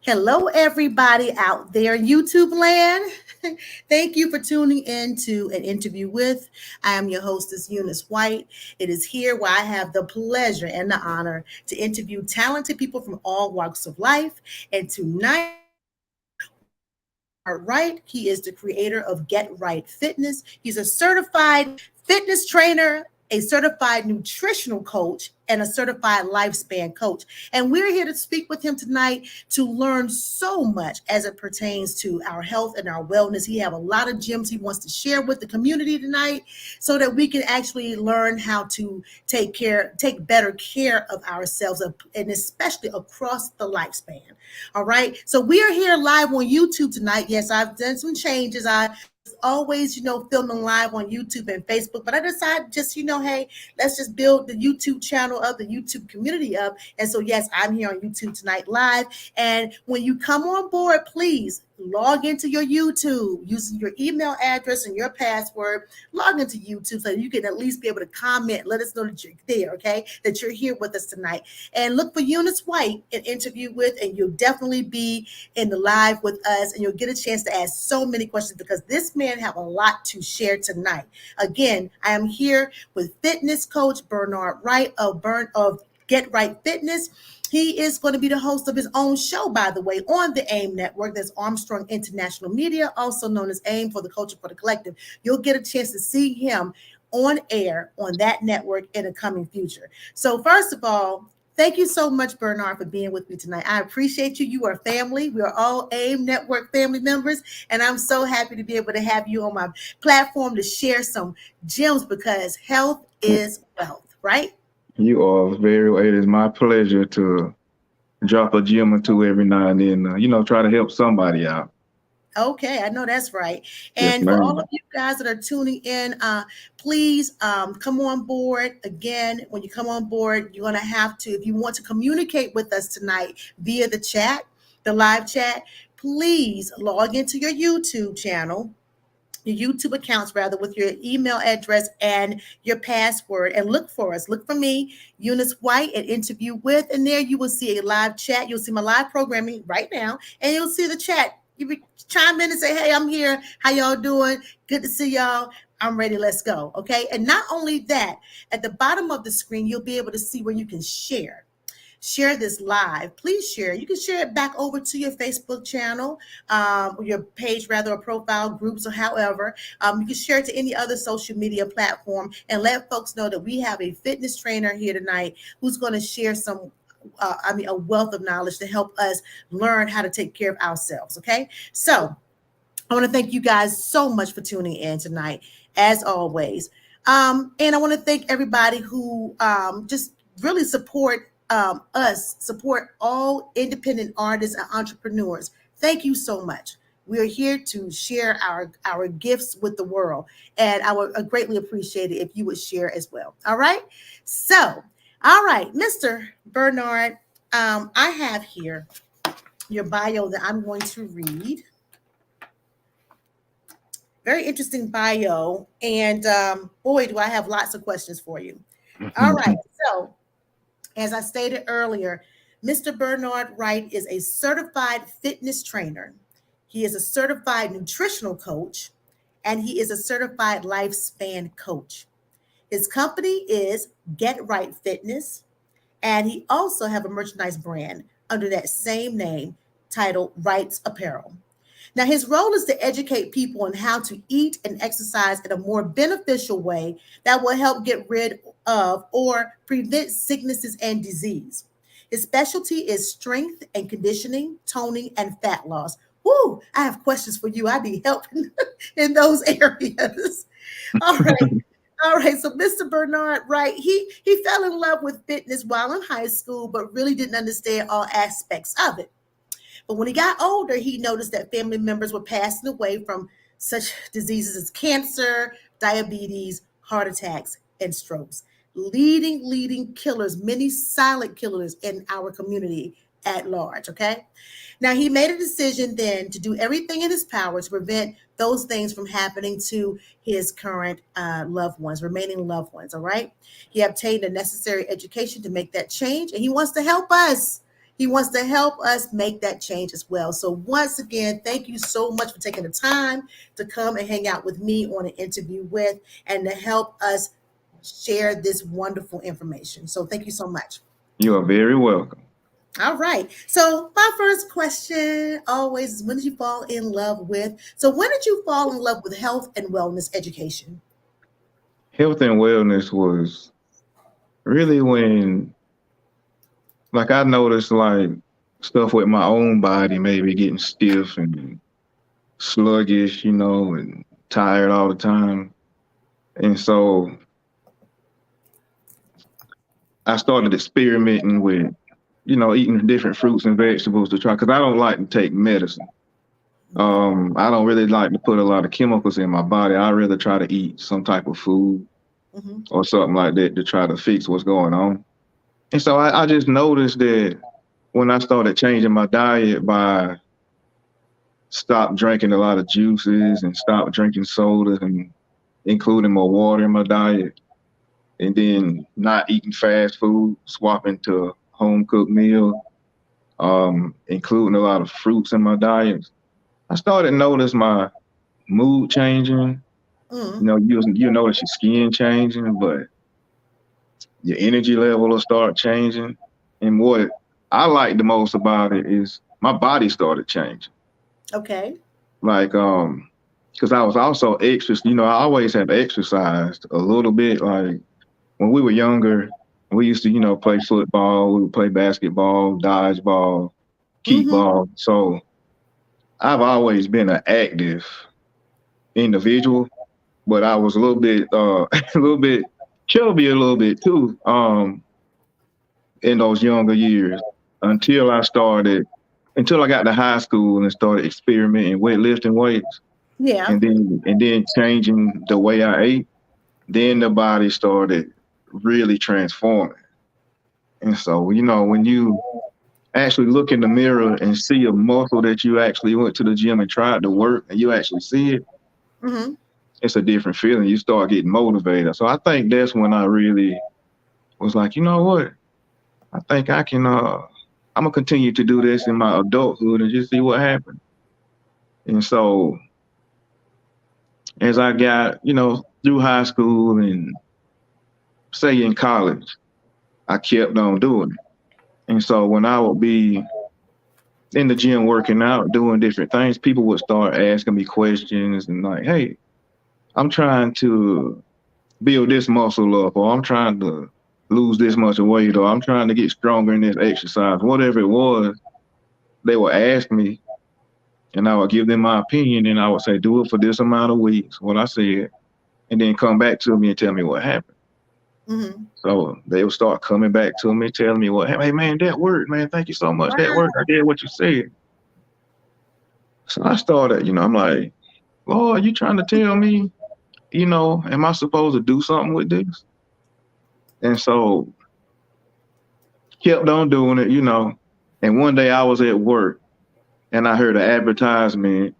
Hello, everybody out there in YouTube land. Thank you for tuning in to an interview with. I am your hostess, Eunice White. It is here where I have the pleasure and the honor to interview talented people from all walks of life. And tonight, Wright, he is the creator of Get Wright Fitness. He's a certified fitness trainer, a certified nutritional coach, and a certified lifespan coach. And we're here to speak with him tonight to learn so much as it pertains to our health and our wellness. He have a lot of gems he wants to share with the community tonight so that we can actually learn how to take better care of ourselves, and especially across the lifespan. All right. So we are here live on YouTube tonight. Yes, I've done some changes. I always, filming live on YouTube and Facebook, but I decided just, hey, let's just build the YouTube channel up, the YouTube community up. And so, yes, I'm here on YouTube tonight live. And when you come on board, please log into your YouTube using your email address and your password. Log into YouTube so you can at least be able to comment. Let us know that you're there, okay? That you're here with us tonight. And look for Eunice White, an interview with, and you'll definitely be in the live with us, and you'll get a chance to ask so many questions because this man have a lot to share tonight. Again, I am here with fitness coach Bernard Wright of Get Wright Fitness. He is going to be the host of his own show, by the way, on the AIM network. That's Armstrong International Media, also known as AIM for the Culture for the Collective. You'll get a chance to see him on air on that network in the coming future. So first of all, thank you so much, Bernard, for being with me tonight. I appreciate you. You are family. We are all AIM network family members, and I'm so happy to be able to have you on my platform to share some gems because health is wealth, right? You are very well. It is my pleasure to drop a gem or two every now and then, try to help somebody out. Okay, I know that's right. Yes, And for all ma'am. of you guys that are tuning in, please come on board. Again, when you come on board, you're going to have to, if you want to communicate with us tonight via the chat, the live chat, please log into your YouTube channel, your YouTube accounts rather, with your email address and your password, and look for us. Look for me, Eunice White, at Interview With, and there you will see a live chat. You'll see my live programming right now, and you'll see the chat. You can chime in and say, hey, I'm here. How y'all doing? Good to see y'all. I'm ready. Let's go. Okay. And not only that, at the bottom of the screen, you'll be able to see where you can share. share this live, please share. You can share it back over to your Facebook channel, your page, rather, or profile groups, or however. You can share it to any other social media platform and let folks know that we have a fitness trainer here tonight who's going to share a wealth of knowledge to help us learn how to take care of ourselves. Okay. So I want to thank you guys so much for tuning in tonight, as always. And I want to thank everybody who just really support all independent artists and entrepreneurs. Thank you so much. We are here to share our gifts with the world, and I would greatly appreciate it if you would share as well. All right. So, all right, Mr. Bernard, I have here your bio that I'm going to read. Very interesting bio. And boy, do I have lots of questions for you. All right. So, as I stated earlier, Mr. Bernard Wright is a certified fitness trainer. He is a certified nutritional coach, and he is a certified lifespan coach. His company is Get Wright Fitness, and he also have a merchandise brand under that same name titled Wright's Apparel. Now, his role is to educate people on how to eat and exercise in a more beneficial way that will help get rid of or prevent sicknesses and disease. His specialty is strength and conditioning, toning, and fat loss. Woo, I have questions for you. I need help in those areas. All right. All right, so Mr. Bernard Wright, he fell in love with fitness while in high school, but really didn't understand all aspects of it. But when he got older, he noticed that family members were passing away from such diseases as cancer, diabetes, heart attacks, and strokes, leading killers, many silent killers in our community at large. Okay. Now, he made a decision then to do everything in his power to prevent those things from happening to his current loved ones, remaining loved ones. All right. He obtained a necessary education to make that change, and he wants to help us. He wants to help us make that change as well. So once again, thank you so much for taking the time to come and hang out with me on an interview with and to help us share this wonderful information. So thank you so much. You are very welcome. All right. So my first question always is, when did you fall in love with? So when did you fall in love with health and wellness education? Health and wellness was really when, like, I noticed like stuff with my own body maybe getting stiff and sluggish, and tired all the time. And so I started experimenting with, eating different fruits and vegetables to try, because I don't like to take medicine. I don't really like to put a lot of chemicals in my body. I rather try to eat some type of food or something like that to try to fix what's going on. And so I just noticed that when I started changing my diet by stop drinking a lot of juices and stop drinking sodas and including more water in my diet, and then not eating fast food, swapping to home cooked meal, including a lot of fruits in my diet, I started to notice my mood changing. You notice your skin changing, but your energy level will start changing. And what I like the most about it is my body started changing. Okay. Like, because I was also I always have exercised a little bit. Like when we were younger, we used to, play football, we would play basketball, dodgeball, kickball. So I've always been an active individual, but I was a little bit, a little bit chubby, a little bit too, in those younger years until I got to high school and started experimenting with lifting weights, Yeah. and then changing the way I ate. Then the body started really transforming. And so, when you actually look in the mirror and see a muscle that you actually went to the gym and tried to work and you actually see it, it's a different feeling. You start getting motivated. So I think that's when I really was like, you know what? I think I'm gonna continue to do this in my adulthood and just see what happens. And so as I got, through high school and say in college, I kept on doing it. And so when I would be in the gym working out, doing different things, people would start asking me questions and like, hey, I'm trying to build this muscle up, or I'm trying to lose this much weight, or I'm trying to get stronger in this exercise, whatever it was, they would ask me and I would give them my opinion and I would say, do it for this amount of weeks, what I said, and then come back to me and tell me what happened. Mm-hmm. So they would start coming back to me, telling me what happened. Hey man, that worked, man. Thank you so much. That Wow. worked. I did what you said. So I started, I'm like, Lord, you trying to tell me, am I supposed to do something with this? And so kept on doing it. And one day I was at work and I heard an advertisement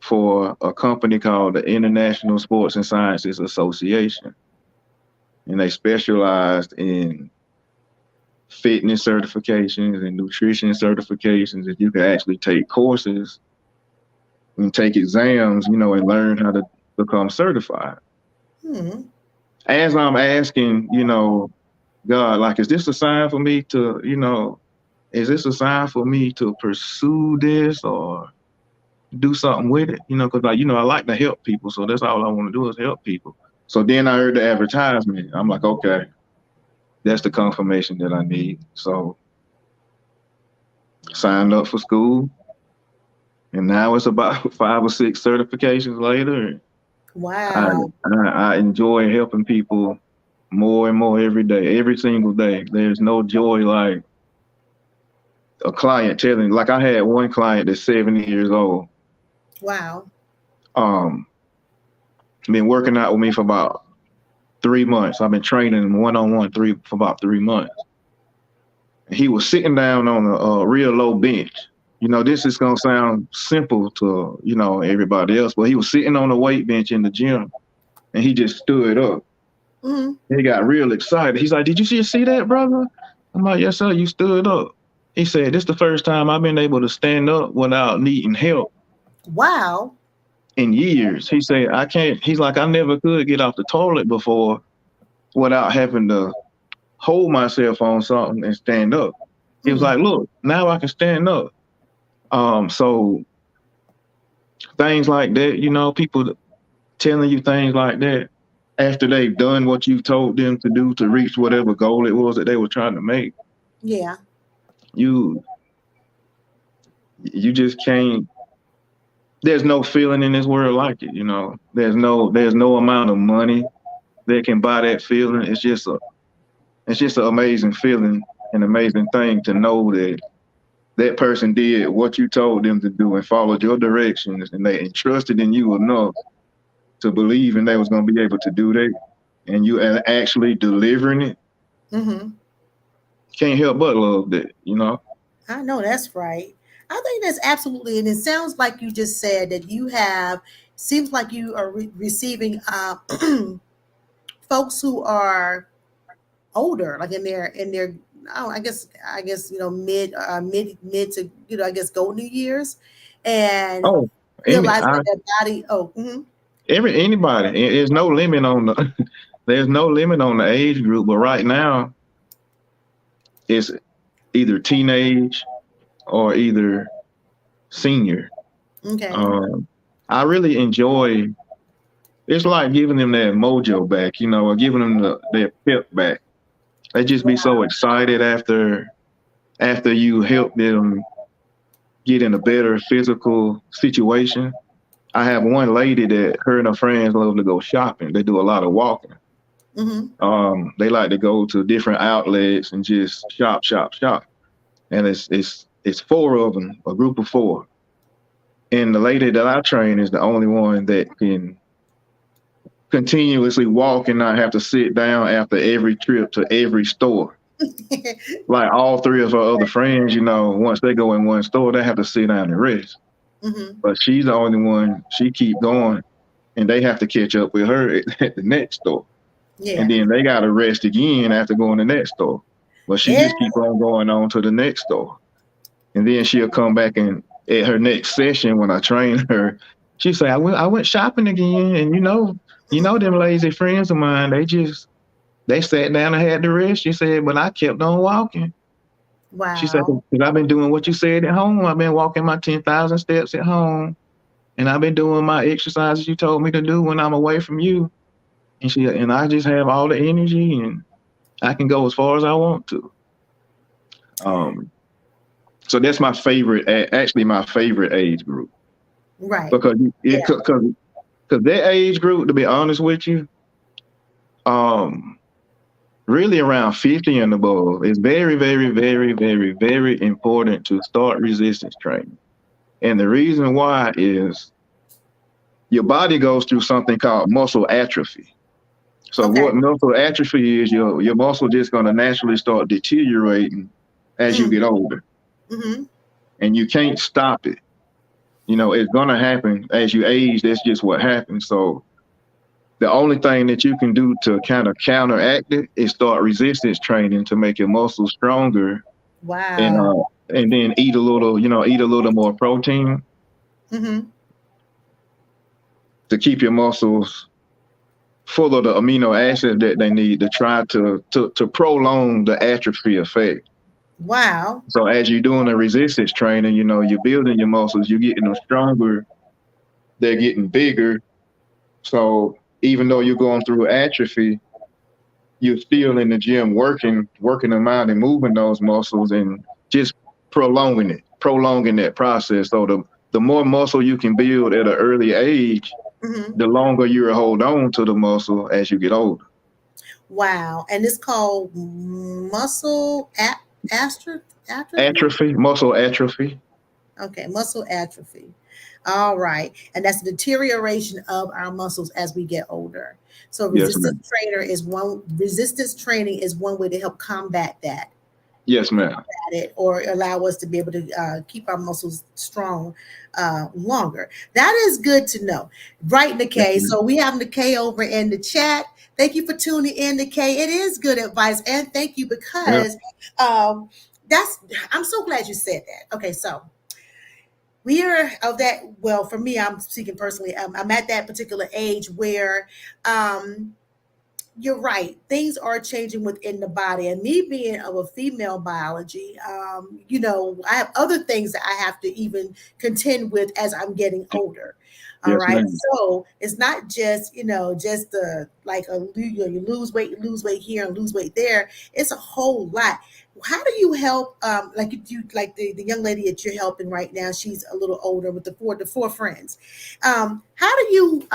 for a company called the International Sports and Sciences Association. And they specialized in fitness certifications and nutrition certifications that you can actually take courses and take exams, and learn how to become certified. Hmm. As I'm asking, God, like, is this a sign for me to, is this a sign for me to pursue this or do something with it? Because I like to help people. So that's all I want to do is help people. So then I heard the advertisement. I'm like, okay, that's the confirmation that I need. So signed up for school. And now it's about 5 or 6 certifications later. I, Wow. I enjoy helping people more and more every day, every single day. There's no joy like a client telling, like I had one client that's 70 years old. Wow. Um, been working out with me for about 3 months. I've been training him one-on-one for about 3 months. He was sitting down on a real low bench. This is gonna sound simple to everybody else, but he was sitting on a weight bench in the gym, and he just stood up. Mm-hmm. He got real excited. He's like, "Did you see that, brother?" I'm like, "Yes, sir. You stood up." He said, "This is the first time I've been able to stand up without needing help Wow. in years." He said, "I can't." He's like, "I never could get off the toilet before without having to hold myself on something and stand up." He was Mm. like, "Look, now I can stand up." So things like that, people telling you things like that after they've done what you told them to do to reach whatever goal it was that they were trying to make, Yeah. you you just can't. There's no feeling in this world like it. There's no amount of money that can buy that feeling. It's just an amazing feeling, an amazing thing to know that that person did what you told them to do and followed your directions, and they entrusted in you enough to believe and they was going to be able to do that, and you are actually delivering it. Mm-hmm. Can't help but love that. I know that's right. I think that's absolutely, and it sounds like you just said that you have. Seems like you are receiving folks who are older, like in their. Oh, I guess mid to I guess golden years, and Oh, realizing that their body. Oh, anybody. There's no limit on the there's no limit on the age group, but right now it's either teenage or either senior. okay. Um, I really enjoy. It's like giving them that mojo back, or giving them their pep back. They just be so excited after you help them get in a better physical situation. I have one lady that her and her friends love to go shopping. They do a lot of walking. Mm-hmm. They like to go to different outlets and just shop, shop, shop. And it's 4 of them, a group of 4. And the lady that I train is the only one that can continuously walk and not have to sit down after every trip to every store. Like all 3 of her other friends, once they go in one store, they have to sit down and rest. Mm-hmm. But she's the only one, she keep going, and they have to catch up with her at the next store. And Yeah. then they got to rest again after going to the next store. But she Yeah. just keep on going on to the next store. And then she'll come back and at her next session when I train her, she say, I went shopping again. And them lazy friends of mine, they sat down and had to rest. She said, but I kept on walking. She said, Wow. because I've been doing what you said at home. I've been walking my 10,000 steps at home, and I've been doing my exercises you told me to do when I'm away from you. And I just have all the energy, and I can go as far as I want to. Um, so that's my favorite, actually my favorite age group, Right. because Yeah. that age group, to be honest with you, um, really around 50 and above, is very, very, very, very, very important to start resistance training. And the reason why is your body goes through something called muscle atrophy. So Okay. what muscle atrophy is, your muscle just going to naturally start deteriorating as you Mm. get older, Mm-hmm. and you can't stop it. It's going to happen as you age. That's just what happens. So the only thing that you can do to kind of counteract it is start resistance training to make your muscles stronger, and Wow. then eat a little more protein Mm-hmm. to keep your muscles full of the amino acids that they need to try to prolong the atrophy effect. Wow. So as you're doing the resistance training, you're building your muscles, you're getting them stronger, they're getting bigger. So even though you're going through atrophy, you're still in the gym working them out and moving those muscles, and just prolonging that process. So the more muscle you can build at an early age, Mm-hmm. the longer you hold on to the muscle as you get older. Wow. And it's called atrophy. Muscle atrophy. Okay, muscle atrophy. All right. And that's the deterioration of our muscles as we get older. So Yes, ma'am. resistance training is one way to help combat that, Yes, ma'am. it, or allow us to be able to keep our muscles strong longer. That is good to know. Right, Yes, Nikkei. ma'am. So we have Nikkei over in the chat. Thank you for tuning in, Nikkei. It is good advice. And thank you Yeah. because I'm so glad you said that. Okay, so we are of that. Well, for me, I'm speaking personally. I'm at that particular age where um, you're right. Things are changing within the body. And me being of a female biology, I have other things that I have to even contend with as I'm getting older. All Yes, right. ma'am. So it's not just, just the like you lose weight here and lose weight there. It's a whole lot. How do you help like you like the young lady that you're helping right now? She's a little older with the four friends. How do you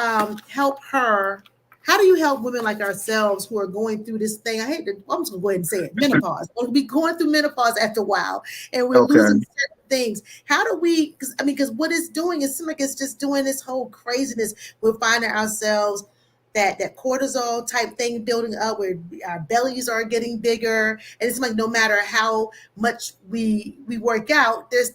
help her? How do you help women like ourselves who are going through this thing? I'm just gonna go ahead and say it, menopause. We'll be going through menopause after a while, and we're Okay. losing certain things. How do we? Because what it's doing, it seems like it's just doing this whole craziness. We're finding ourselves that cortisol type thing building up, where our bellies are getting bigger, and it's like no matter how much we work out, it's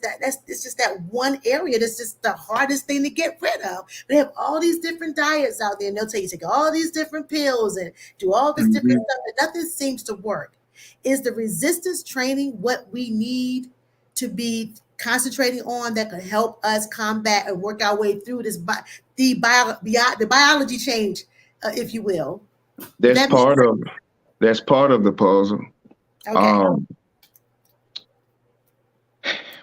just that one area that's just the hardest thing to get rid of. They have all these different diets out there, and they'll tell you to take all these different pills and do all this different Mhm. stuff, but nothing seems to work. Is the resistance training what we need to be concentrating on that could help us combat and work our way through the biology change, if you will? If That's that makes part sense. of that's part of the puzzle. Okay. Um,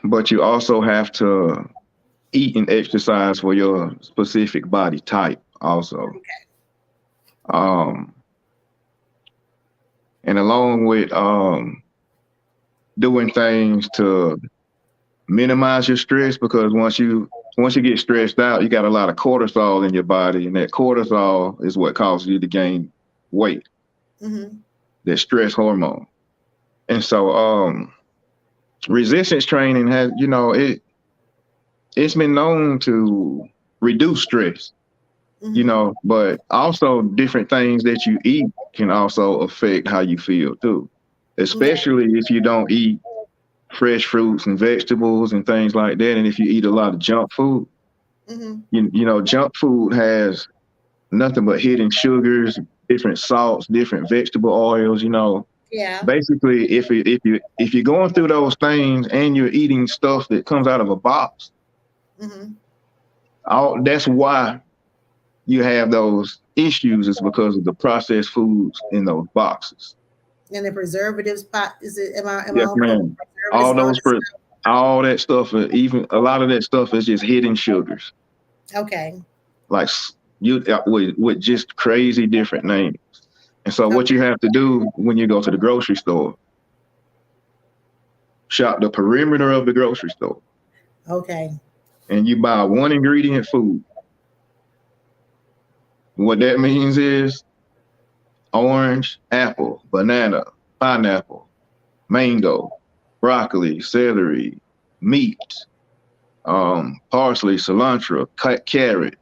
but you also have to eat and exercise for your specific body type also. Um, and along with doing things to minimize your stress, because once you get stressed out, you got a lot of cortisol in your body, and that cortisol is what causes you to gain weight, Mm-hmm. that stress hormone. And so resistance training it's been known to reduce stress, Mm-hmm. but also different things that you eat can also affect how you feel too, Okay. especially if you don't eat fresh fruits and vegetables and things like that. And if you eat a lot of junk food, Mm-hmm. junk food has nothing but hidden sugars, different salts, different vegetable oils. Yeah. Basically, if you're going through those things and you're eating stuff that comes out of a box, Mm-hmm. that's why you have those issues, is because of the processed foods in those boxes. And the preservatives pot is it? Am I Yes, off of ma'am. all those for all that stuff, even a lot of that stuff is just hidden sugars. Okay. Like you with just crazy different names. And so what Okay. you have to do when you go to the grocery store, shop the perimeter of the grocery store, Okay. and you buy one ingredient food. What that means is orange, apple, banana, pineapple, mango, broccoli, celery, meat, parsley, cilantro, carrot.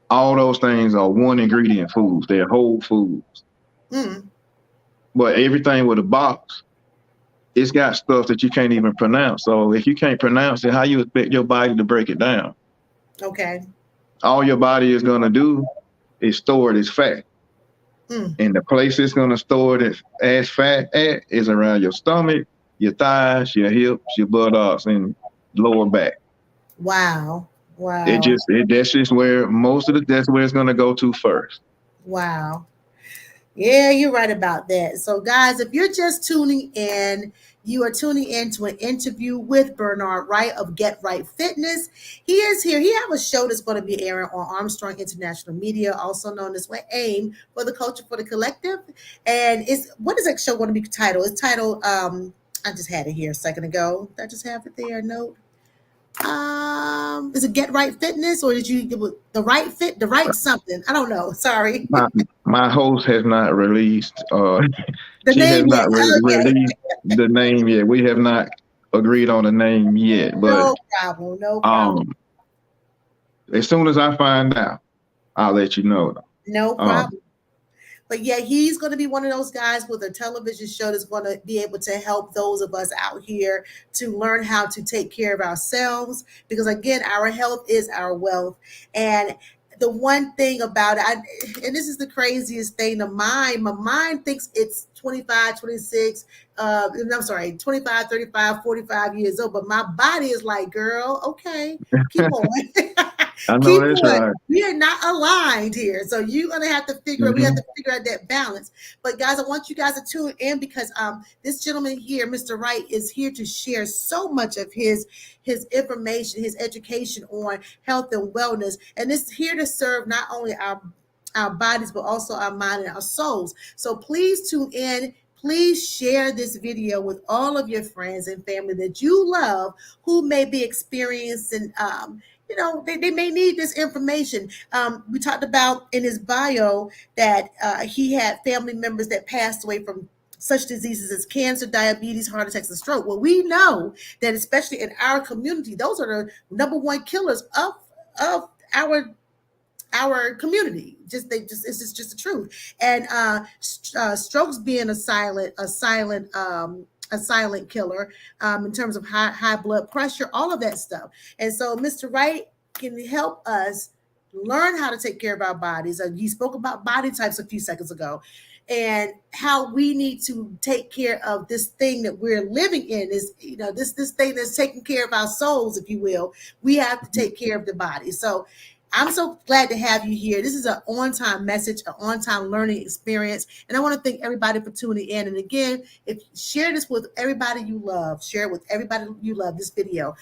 All those things are one ingredient foods. They're whole foods. Mm. But everything with a box, it's got stuff that you can't even pronounce. So if you can't pronounce it, how you expect your body to break it down? Okay. All your body is gonna do is store it as fat. Mm. And the place it's gonna store it as fat at is around your stomach, your thighs, your hips, your buttocks, and lower back. Wow. Wow. That's just where that's where it's gonna go to first. Wow. Yeah, you're right about that. So, guys, if you're just tuning in, you are tuning in to an interview with Bernard Wright of Get Wright Fitness. He is here. He have a show that's going to be airing on Armstrong International Media, also known as AIM, for the Culture for the Collective. And what is that show going to be titled? It's titled, I just had it here a second ago. Did I just have it there? Note. Is it Get Right Fitness, or did you the right fit, the right something? I don't know. Sorry. My my host has not released. The She has name yet. not Okay. released the name yet. We have not agreed on a name yet. But No problem. No problem. um, as soon as I find out, I'll let you know. No Um, problem. But yeah, he's going to be one of those guys with a television show that's going to be able to help those of us out here to learn how to take care of ourselves. Because again, our health is our wealth. And the one thing about it, and this is the craziest thing, my mind thinks it's 25, 26, I'm sorry, 25, 35, 45 years old. But my body is like, girl, okay, keep on. I know Keep that's on. right. We are not aligned here. So you're gonna have to we have Hmm. to figure out that balance. But guys, I want you guys to tune in because this gentleman here, Mr. Wright, is here to share so much of his information, his education on health and wellness. And it's here to serve not only our bodies, but also our mind and our souls. So please tune in. Please share this video with all of your friends and family that you love who may be experiencing they may need this information. We talked about in his bio that he had family members that passed away from such diseases as cancer, diabetes, heart attacks, and stroke. Well, we know that especially in our community, those are the number one killers of our community. It's just the truth. And strokes being a silent killer in terms of high blood pressure, all of that stuff. And so Mr. Wright can help us learn how to take care of our bodies. He spoke about body types a few seconds ago and how we need to take care of this thing that we're living in is, this thing that's taking care of our souls, if you will. We have to take care of the body. So I'm so glad to have you here. This is an on-time message, an on-time learning experience. And I want to thank everybody for tuning in. And again, share this with everybody you love. Share it with everybody you love, this video,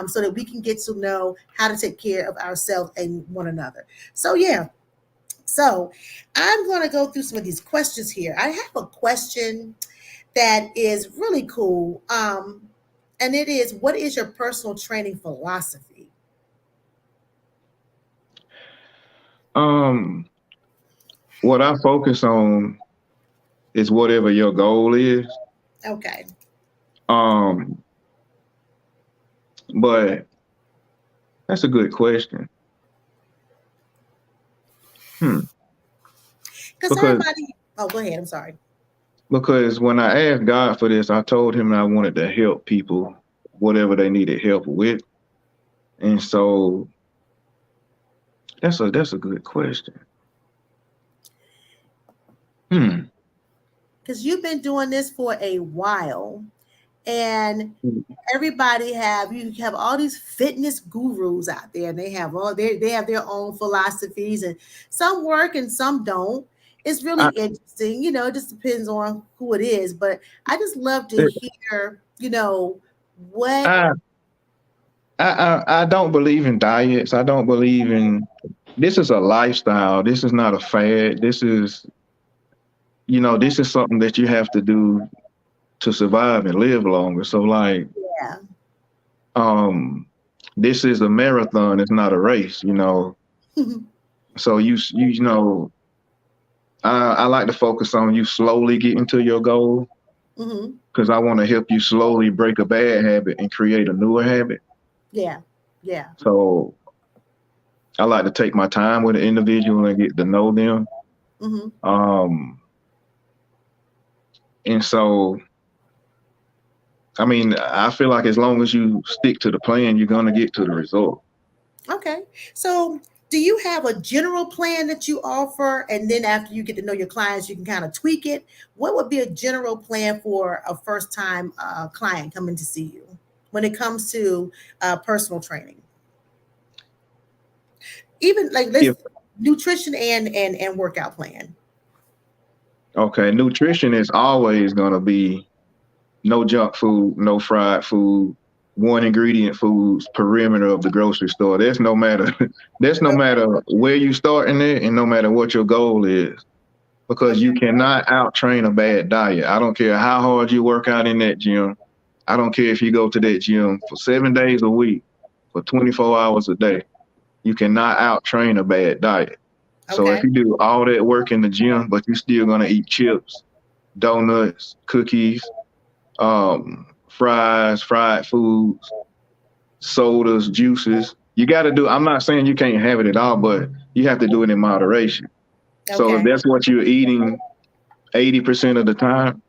so that we can get to know how to take care of ourselves and one another. So, yeah. So I'm going to go through some of these questions here. I have a question that is really cool. And it is, what is your personal training philosophy? What I focus on is whatever your goal is. Okay. Um, but that's a good question. Hmm. Because Because everybody, oh, go ahead. I'm sorry. because when I asked God for this, I told him I wanted to help people whatever they needed help with. And so that's a good question. Hmm. Because you've been doing this for a while, and you have all these fitness gurus out there, and they have their own philosophies, and some work and some don't. It's really I, interesting. It just depends on who it is. But I just love to it, hear. You know, what? I, I don't believe in diets. I don't believe in, this is a lifestyle. This is not a fad. This is, this is something that you have to do to survive and live longer. So like, Yeah. um, this is a marathon. It's not a race. So I like to focus on you slowly getting to your goal Hmm. because I want to help you slowly break a bad habit and create a newer habit. Yeah. Yeah. So I like to take my time with an individual and get to know them. Hmm. Um, and so, I mean, I feel like as long as you stick to the plan, you're going to get to the result. Okay. So, do you have a general plan that you offer? And then after you get to know your clients, you can kind of tweak it. What would be a general plan for a first time client coming to see you when it comes to personal training? Even like let's If nutrition and workout plan. Okay, nutrition is always going to be no junk food, no fried food, one ingredient foods, perimeter of the grocery store. That's no matter that's no matter where you starting at and no matter what your goal is. Because you Okay. cannot out train a bad diet. I don't care how hard you work out in that gym. I don't care if you go to that gym for 7 days a week, for 24 hours a day. You cannot out train a bad diet. So if Okay. you do all that work in the gym, but you're still gonna eat chips, donuts, cookies, fries, fried foods, sodas, juices. You got to do. I'm not saying you can't have it at all, but you have to do it in moderation. So if Okay. that's what you're eating 80% of the time,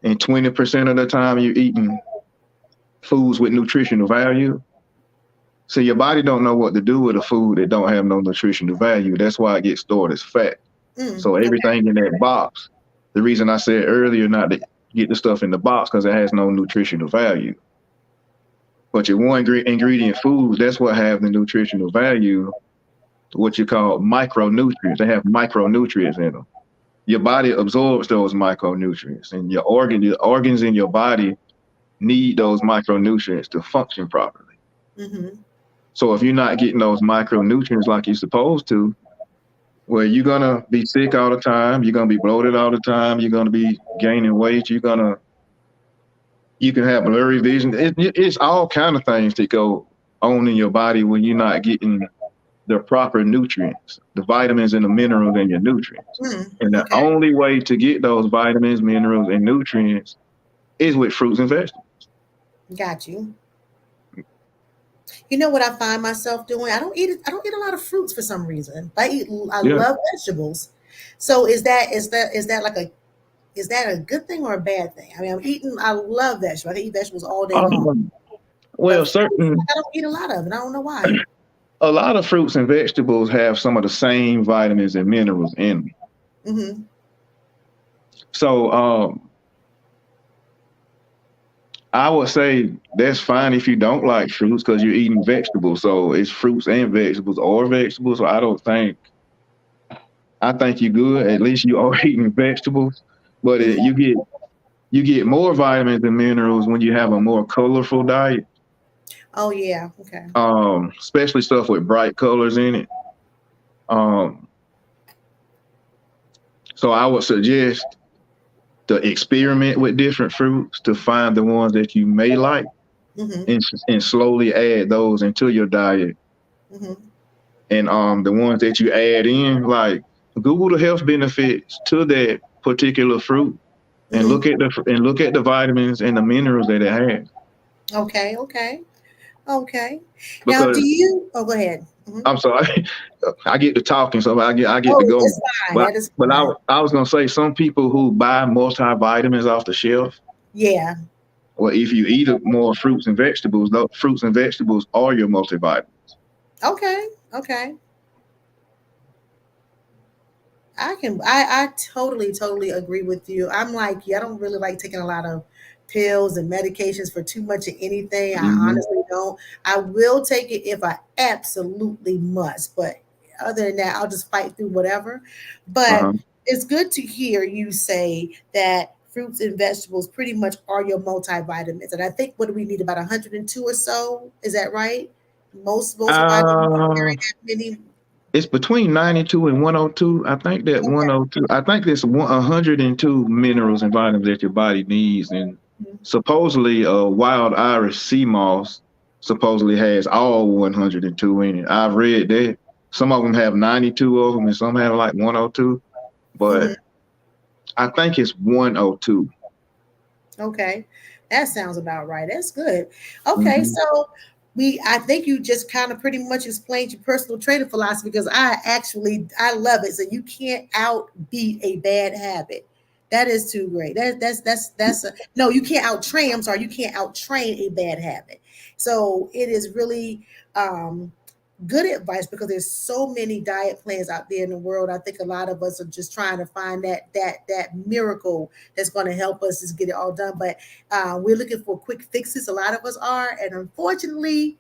and 20% of the time you're eating foods with nutritional value, so your body don't know what to do with a food that don't have no nutritional value. That's why it gets stored as fat. So Okay. everything in that box, the reason I said earlier not to get the stuff in the box because it has no nutritional value. But your one ingredient foods, that's what have the nutritional value, what you call micronutrients. They have micronutrients in them. Your body absorbs those micronutrients, and your organs in your body need those micronutrients to function properly. Mm-hmm. So if you're not getting those micronutrients like you're supposed to, well, you're gonna be sick all the time. You're gonna be bloated all the time. You're gonna be gaining weight. You can have blurry vision. It's all kind of things that go on in your body when you're not getting the proper nutrients, the vitamins and the minerals and your nutrients. And the Okay. only way to get those vitamins, minerals, and nutrients is with fruits and vegetables. Got you. You know what I find myself doing? I don't eat a lot of fruits for some reason. I Yeah. love vegetables. So is that like a is that a good thing or a bad thing? I mean, I love vegetables. I can eat vegetables all day long. Um, But well, fruit, certain I don't eat a lot of it. I don't know why. a lot of fruits and vegetables have some of the same vitamins and minerals in them. Hmm. So I would say that's fine if you don't like fruits because you're eating vegetables. So it's fruits and vegetables or vegetables. So I think you're good. At least you are eating vegetables, but Hmm. you get more vitamins and minerals when you have a more colorful diet. Oh yeah. Okay. Especially stuff with bright colors in it. Um, so I would suggest to experiment with different fruits to find the ones that you may like Hmm. and slowly add those into your diet. Hmm. And the ones that you add in, like Google the health benefits to that particular fruit and Hmm. look at the vitamins and the minerals that it has. Okay. Okay. Okay. Now, do Because you? Oh, go ahead. Hmm. I'm sorry, I get to talking, so I get to Oh, go. it's fine. But That is but fine. I was gonna say some people who buy multivitamins off the shelf. Yeah. Well, if you eat more fruits and vegetables, those fruits and vegetables are your multivitamin. Okay. Okay. I totally agree with you. I'm like, yeah, I don't really like taking a lot of pills and medications for too much of anything. I Hmm. honestly don't. I will take it if I absolutely must, but other than that, I'll just fight through whatever. But Uh-huh. it's good to hear you say that fruits and vegetables pretty much are your multivitamins. And I think what do we need, about 102 or so? Is that right? Most vitamins carry Uh, that many. it's between 92 and 102. I think that Okay. 102, I think there's 102 minerals and vitamins that your body needs. And supposedly, wild Irish sea moss supposedly has all 102 in it. I've read that. Some of them have 92 of them and some have like 102, Hmm. but I think it's 102. Okay, that sounds about right. That's good. Okay, Hmm. so I think you just kind of pretty much explained your personal training philosophy, because I love it. So you can't outbeat a bad habit. That is too great. No, you can't out train. I'm sorry, you can't out train a bad habit. So it is really good advice, because there's so many diet plans out there in the world. I think a lot of us are just trying to find that miracle that's going to help us just get it all done. But we're looking for quick fixes. A lot of us are, and unfortunately,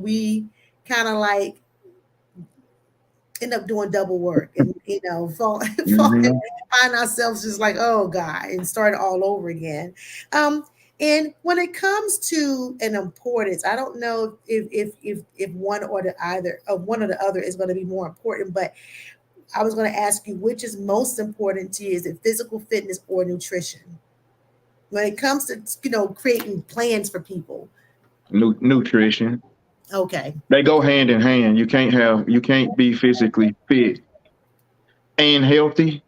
we kind of like end up doing double work, and Hmm. find ourselves just like, oh God, and start all over again. um and when it comes to an importance, I don't know if one or the other is going to be more important, but I was going to ask you, which is most important to you? Is it physical fitness or nutrition when it comes to creating plans for people? Nutrition. Okay. They go hand in hand. You can't be physically fit and healthy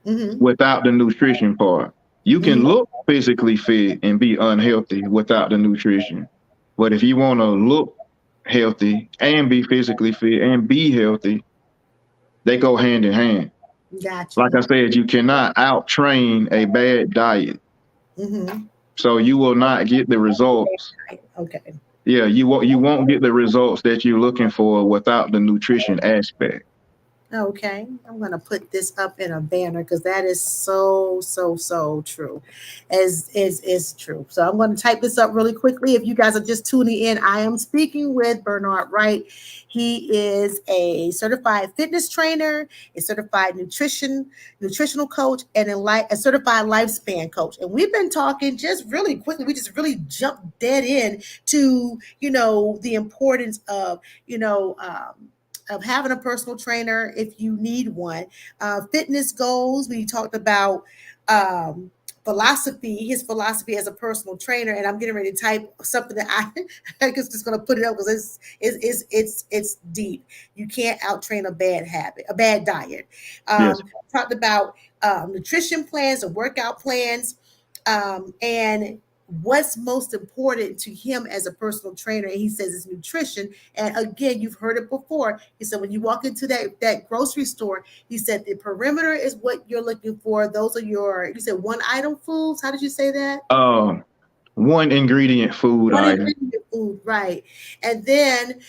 Mm-hmm. without the nutrition part. You can Mm-hmm. look physically fit and be unhealthy without the nutrition. But if you want to look healthy and be physically fit and be healthy, they go hand in hand. Got Like you. I said, you cannot out train a bad diet. Mm-hmm. So you will not get the results. Okay. Yeah, you won't get the results that you're looking for without the nutrition aspect. Okay, I'm gonna put this up in a banner, because that is so true, as is true. So I'm gonna type this up really quickly. If you guys are just tuning in, I am speaking with Bernard Wright. He is a certified fitness trainer, a certified nutritional coach, and a certified lifespan coach. And we've been talking just really quickly. We just really jumped dead in to the importance of having a personal trainer if you need one. Fitness goals. We talked about um, his philosophy as a personal trainer, and I'm getting ready to type something that I guess just going to put it up, because it's deep. You can't out train a bad habit, a bad diet. Yes. Talked about nutrition plans and workout plans, and what's most important to him as a personal trainer. And he says it's nutrition. And again, you've heard it before. He said when you walk into that grocery store, he said the perimeter is what you're looking for. Those are you said one item foods. How did you say that? Um, One ingredient food One item. ingredient food, right? And then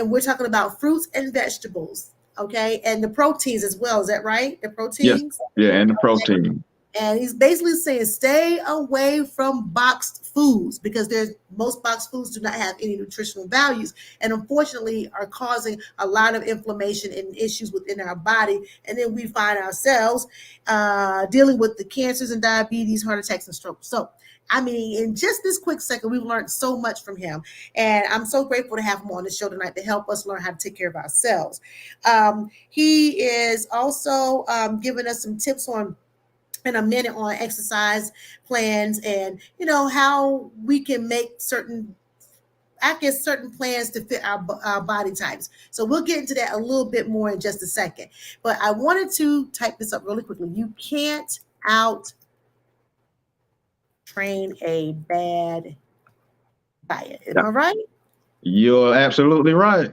we're talking about fruits and vegetables, okay, and the proteins as well. Is that right? The Yes. proteins. Yeah, and the protein. And he's basically saying stay away from boxed foods, because most boxed foods do not have any nutritional values, and unfortunately are causing a lot of inflammation and issues within our body. And then we find ourselves dealing with the cancers and diabetes, heart attacks, and strokes. So I mean, in just this quick second, we've learned so much from him. And I'm so grateful to have him on the show tonight to help us learn how to take care of ourselves. He is also giving us some tips in a minute on exercise plans, and how we can make certain plans to fit our body types. So we'll get into that a little bit more in just a second, but I wanted to type this up really quickly. You can't out train a bad diet. Am Yeah, I right? you're absolutely right.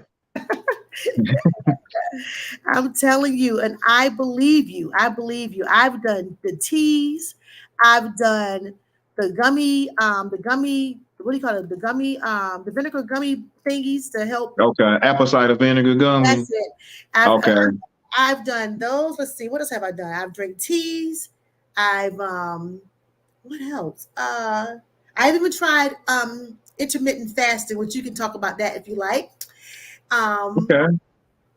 I'm telling you, and I believe you. I believe you. I've done the teas. I've done the gummy, what do you call it? The vinegar gummy thingies to help. Okay. Apple cider vinegar gummy. That's it. I've Okay. I've done those. Let's see, what else have I done? I've drank teas. I've what else? I've even tried intermittent fasting, which you can talk about that if you like. Um, Okay.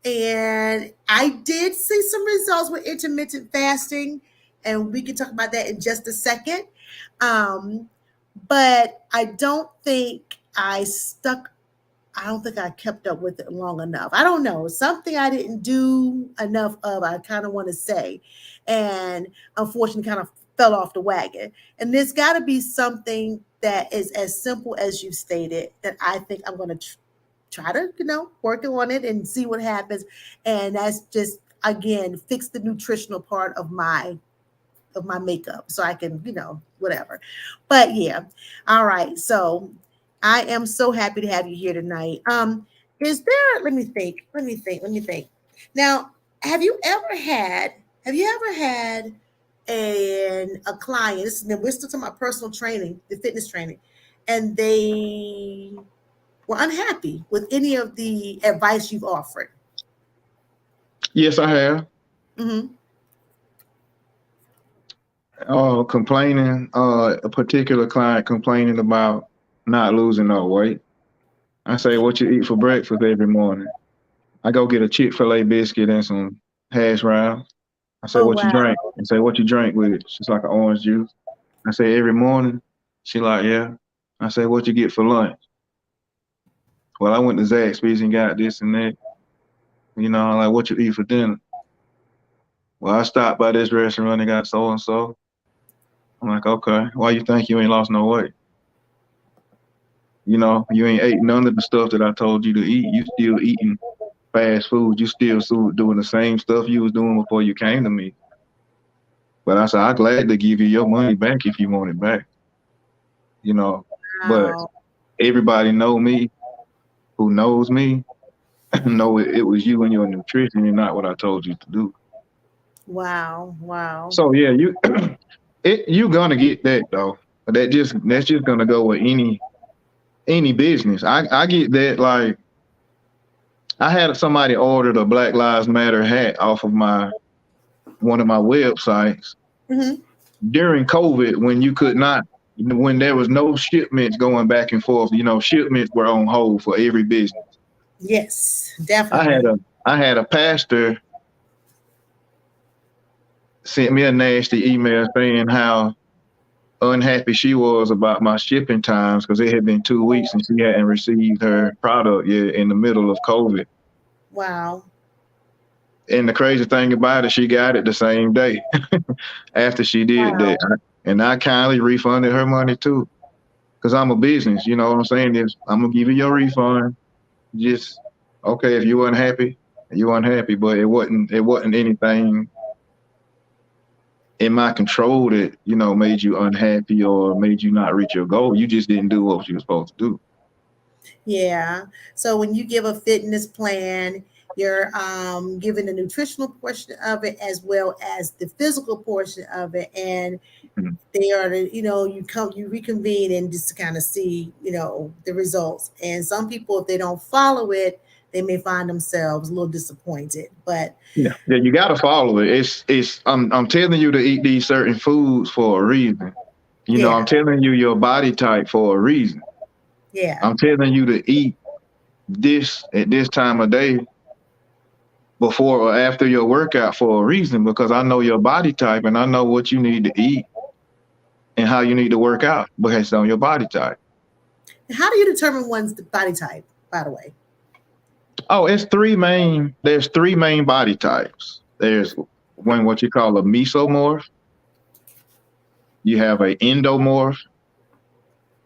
and I did see some results with intermittent fasting. and we can talk about that in just a second. Um, but I don't think I kept up with it long enough. I don't know. Something I didn't do enough of, I kind of want to say. And unfortunately, kind of fell off the wagon. And there's got to be something that is as simple as you stated that I think I'm going to try to, work on it and see what happens. And that's just, again, fix the nutritional part of my makeup so I can, whatever. But yeah. All right. So I am so happy to have you here tonight. Is there, let me think. Now, have you ever had a client, we're still talking about personal training, the fitness training, and they were unhappy with any of the advice you've offered? Yes, I have. Mm-hmm. Complaining, a particular client complaining about not losing no weight. I say, what you eat for breakfast every morning? I go get a Chick-fil-A biscuit and some hash browns. I say, Oh, what you wow. drink? I say, what you drink with it? She's like an orange juice. I say, every morning? She like, yeah. I say, what you get for lunch? Well, I went to Zaxby's and got this and that. I'm like, what you eat for dinner? Well, I stopped by this restaurant and got so and so. I'm like, okay, why you think you ain't lost no weight? You ain't ate none of the stuff that I told you to eat. You still eating fast food. You still doing the same stuff you was doing before you came to me. But I said, I'd gladly give you your money back if you want it back. But Wow. everybody know me who knows me, know it was you and your nutrition and not what I told you to do. Wow. Wow. So yeah, you gonna get that though. That's just gonna go with any business. I get that. Like, I had somebody order the Black Lives Matter hat off of one of my websites Mm-hmm. during COVID when there was no shipments going back and forth. Shipments were on hold for every business. Yes, I had definitely. a pastor sent me a nasty email saying how unhappy she was about my shipping times because it had been 2 weeks and she hadn't received her product yet in the middle of COVID. Wow. And the crazy thing about it, she got it the same day after she did that. Wow. And I kindly refunded her money too. Because I'm a business, you know what I'm saying? I'm gonna give you your refund. Just okay, if you unhappy, you unhappy. But it wasn't anything in my control that, made you unhappy or made you not reach your goal. You just didn't do what you were supposed to do. Yeah. So when you give a fitness plan, you're giving the nutritional portion of it as well as the physical portion of it, and Mhm. they are you reconvene and just to kind of see the results. And some people, if they don't follow it, they may find themselves a little disappointed. But Yeah, you gotta follow it. I'm telling you to eat these certain foods for a reason. yeah, I'm telling you your body type for a reason. yeah, I'm telling you to eat this at this time of day before or after your workout for a reason, because I know your body type and I know what you need to eat and how you need to work out based on your body type. how do you determine one's body type, by the way? Oh, there's three main body types. There's what you call a mesomorph, you have a endomorph,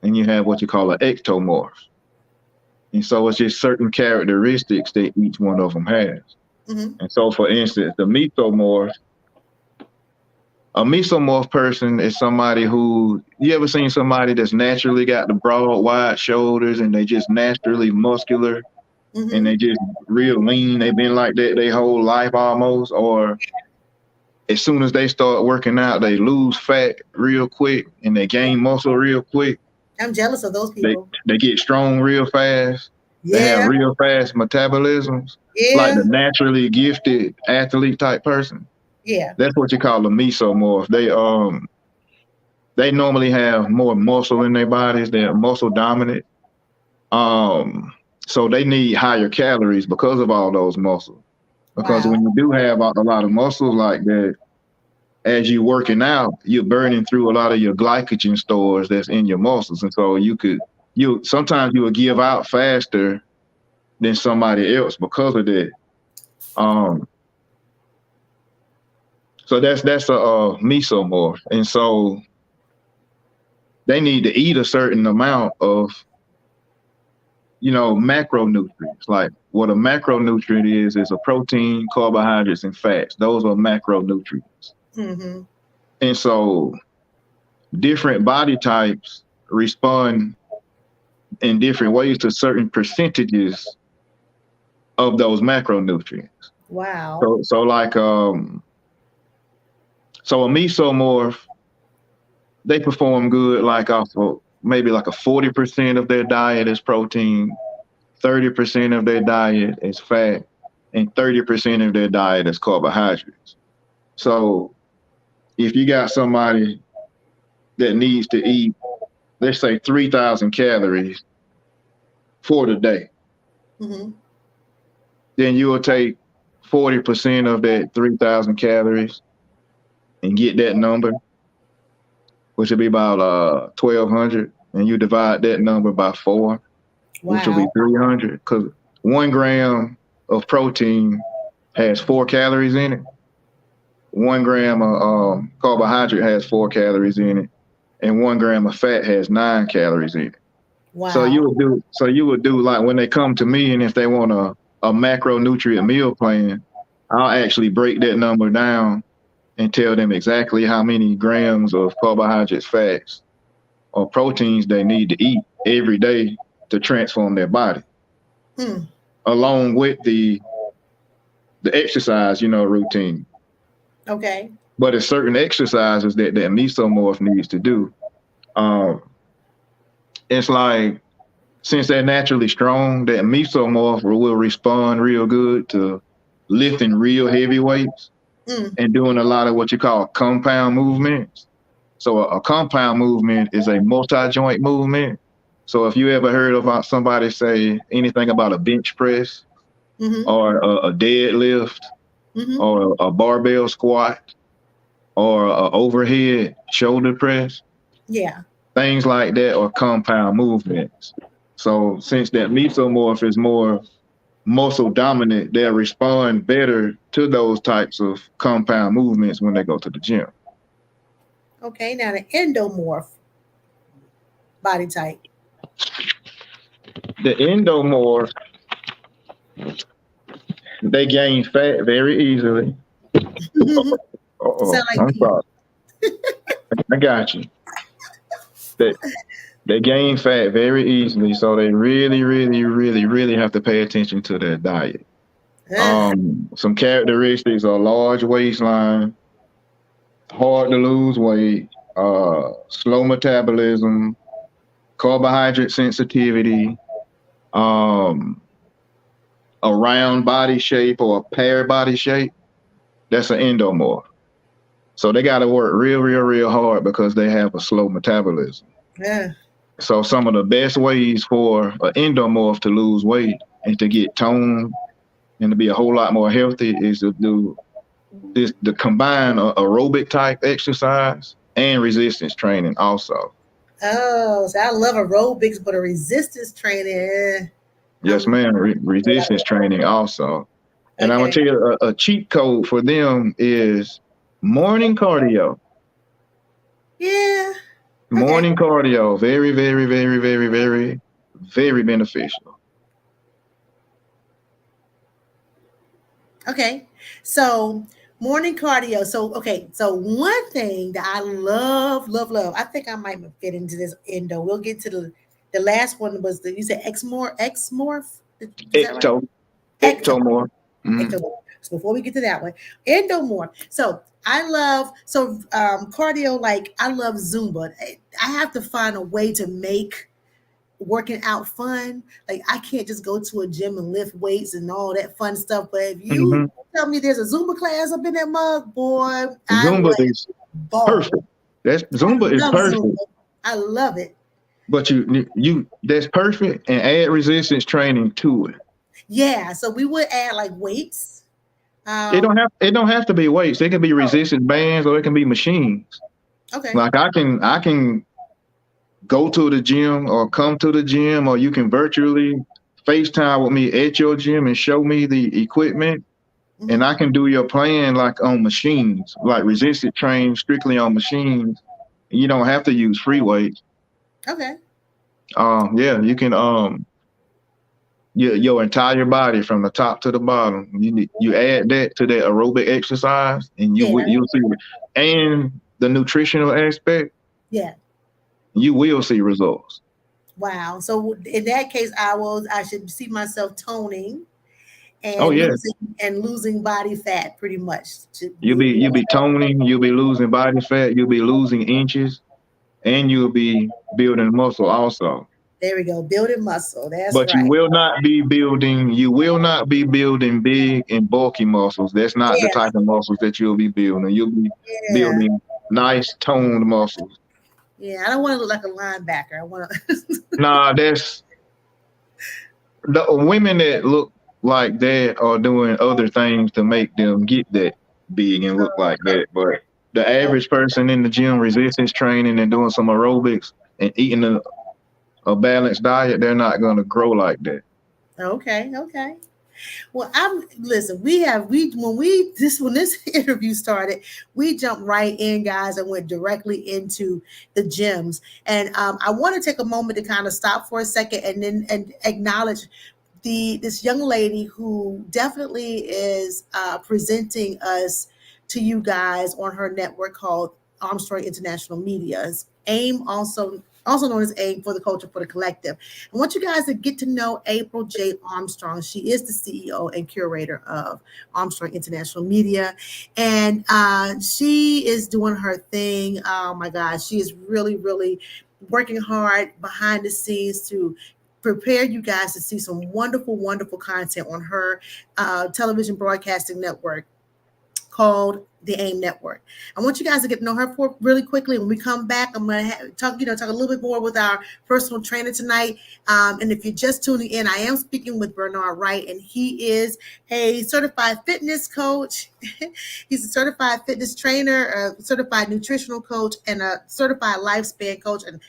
and you have what you call an ectomorph. And so it's just certain characteristics that each one of them has. Mm-hmm. And so, for instance, a mesomorph person is somebody who, you ever seen somebody that's naturally got the broad, wide shoulders and they just naturally muscular and Mm-hmm. they just real lean. They've been like that their whole life almost. Or as soon as they start working out, they lose fat real quick and they gain muscle real quick. I'm jealous of those They people. they get strong real fast. They have Yeah, real fast metabolisms, like yeah, the naturally gifted athlete type person. yeah. That's what you call a mesomorph. They normally have more muscle in their bodies. They're muscle dominant. Um, so they need higher calories because of all those muscles. Because Wow. when you do have a lot of muscles like that, as you working out, you're burning through a lot of your glycogen stores that's in your muscles. And so you sometimes you will give out faster than somebody else because of that. Um, so that's a mesomorph. And so they need to eat a certain amount of, macronutrients. Like what a macronutrient is a protein, carbohydrates, and fats. Those are macronutrients. Mm-hmm. And so different body types respond in different ways to certain percentages of those macronutrients. Wow. So like so a mesomorph, they perform good like off of maybe like a 40% of their diet is protein, 30% of their diet is fat, and 30% of their diet is carbohydrates. So if you got somebody that needs to eat, let's say 3,000 calories for the day, Mm-hmm. then you will take 40% of that 3,000 calories and get that number, which would be about 1,200, and you divide that number by 4, which will be Wow. 300, because 1 gram of protein has 4 calories in it. 1 gram of carbohydrate has 4 calories in it, and 1 gram of fat has 9 calories in it. So Wow. you would do like when they come to me, and if they want a macronutrient meal plan, I'll actually break that number down and tell them exactly how many grams of carbohydrates, fats, or proteins they need to eat every day to transform their body, along with the exercise, routine. Okay. But it's certain exercises that mesomorph needs to do. Um, it's like, since they're naturally strong, that mesomorph will respond real good to lifting real heavy weights and doing a lot of what you call compound movements. So a compound movement is a multi-joint movement. So if you ever heard about somebody say anything about a bench press Mm-hmm. or a deadlift Mm-hmm. or a barbell squat or a overhead shoulder press, Yeah. things like that are compound movements. So since that mesomorph is more muscle dominant, they'll respond better to those types of compound movements when they go to the gym. Okay. Now the endomorph body type. The endomorph, they gain fat very easily. Sound like I'm me. sorry. I got you. They, they gain fat very easily, so they really, really, really, really have to pay attention to their diet. Ugh. Some characteristics are large waistline, hard to lose weight, slow metabolism, carbohydrate sensitivity, um, a round body shape or a pear body shape. That's an endomorph. So they got to work real, real, real hard because they have a slow metabolism. Ugh. So some of the best ways for an endomorph to lose weight and to get toned and to be a whole lot more healthy is to do the combine aerobic type exercise and resistance training also. Oh, so I love aerobics, but a resistance training. Yes, I'm man. Resistance training also. And I'm gonna okay. tell you a cheat code for them is morning cardio. Yeah. Okay. Morning cardio, very, very, very, very, very, very beneficial. Okay. So morning cardio. So okay. So one thing that I love, love, love. I think I might fit into this endo. We'll get to the last one was you said exmorph. Is that right? Ecto, Ecto. ectomorph. Mm. Ectomorph. So before we get to that one, endomorph. So I love cardio. Like I love Zumba. I have to find a way to make working out fun. Like I can't just go to a gym and lift weights and all that fun stuff. But if you Mm-hmm. tell me there's a Zumba class up in that mug, boy, I Zumba would is ball. perfect. That's I Zumba is love perfect. Zumba. I love it. But you that's perfect, and add resistance training to it. Yeah. So we would add like weights. It don't have to be weights. It can be Oh, resistance bands or it can be machines. okay. Like I can go to the gym or come to the gym, or you can virtually FaceTime with me at your gym and show me the equipment, and Hmm. I can do your plan like on machines, like resistance train strictly on machines. You don't have to use free weights. Okay. Yeah, you can your entire body from the top to the bottom. You add that to that aerobic exercise, and Yeah. you'll see, and the nutritional aspect, Yeah. you will see results. Wow. So in that case, I should see myself toning Oh and yeah, losing body fat pretty much to you'll be toning, you'll be losing body fat, you'll be losing inches, and you'll be building muscle also. there we go. Building muscle. That's But right. you will not be building big and bulky muscles. That's not the Yeah. type of muscles that you'll be building. You'll be Yeah. building nice toned muscles. Yeah. I don't want to look like a linebacker. I want to. Nah, that's the women that look like that are doing other things to make them get that big and look like that. But the average person in the gym resistance training and doing some aerobics and eating a balanced diet, they're not gonna grow like that. Okay. Okay. Well, I'm listen. We when this interview started, we jumped right in, guys, and went directly into the gyms. And I want to take a moment to kind of stop for a second and acknowledge this young lady who definitely is presenting us to you guys on her network called Armstrong International Media. AIM, also known as AIM, for the culture for the collective. I want you guys to get to know April J. Armstrong. She is the CEO and curator of Armstrong International Media, and she is doing her thing. Oh my gosh, she is really, really working hard behind the scenes to prepare you guys to see some wonderful, wonderful content on her television broadcasting network called the AIM Network. I want you guys to get to know her for really quickly. When we come back, I'm going to talk a little bit more with our personal trainer tonight. And if you're just tuning in, I am speaking with Bernard Wright, and he is a certified fitness coach. He's a certified fitness trainer, a certified nutritional coach, and a certified lifespan coach. And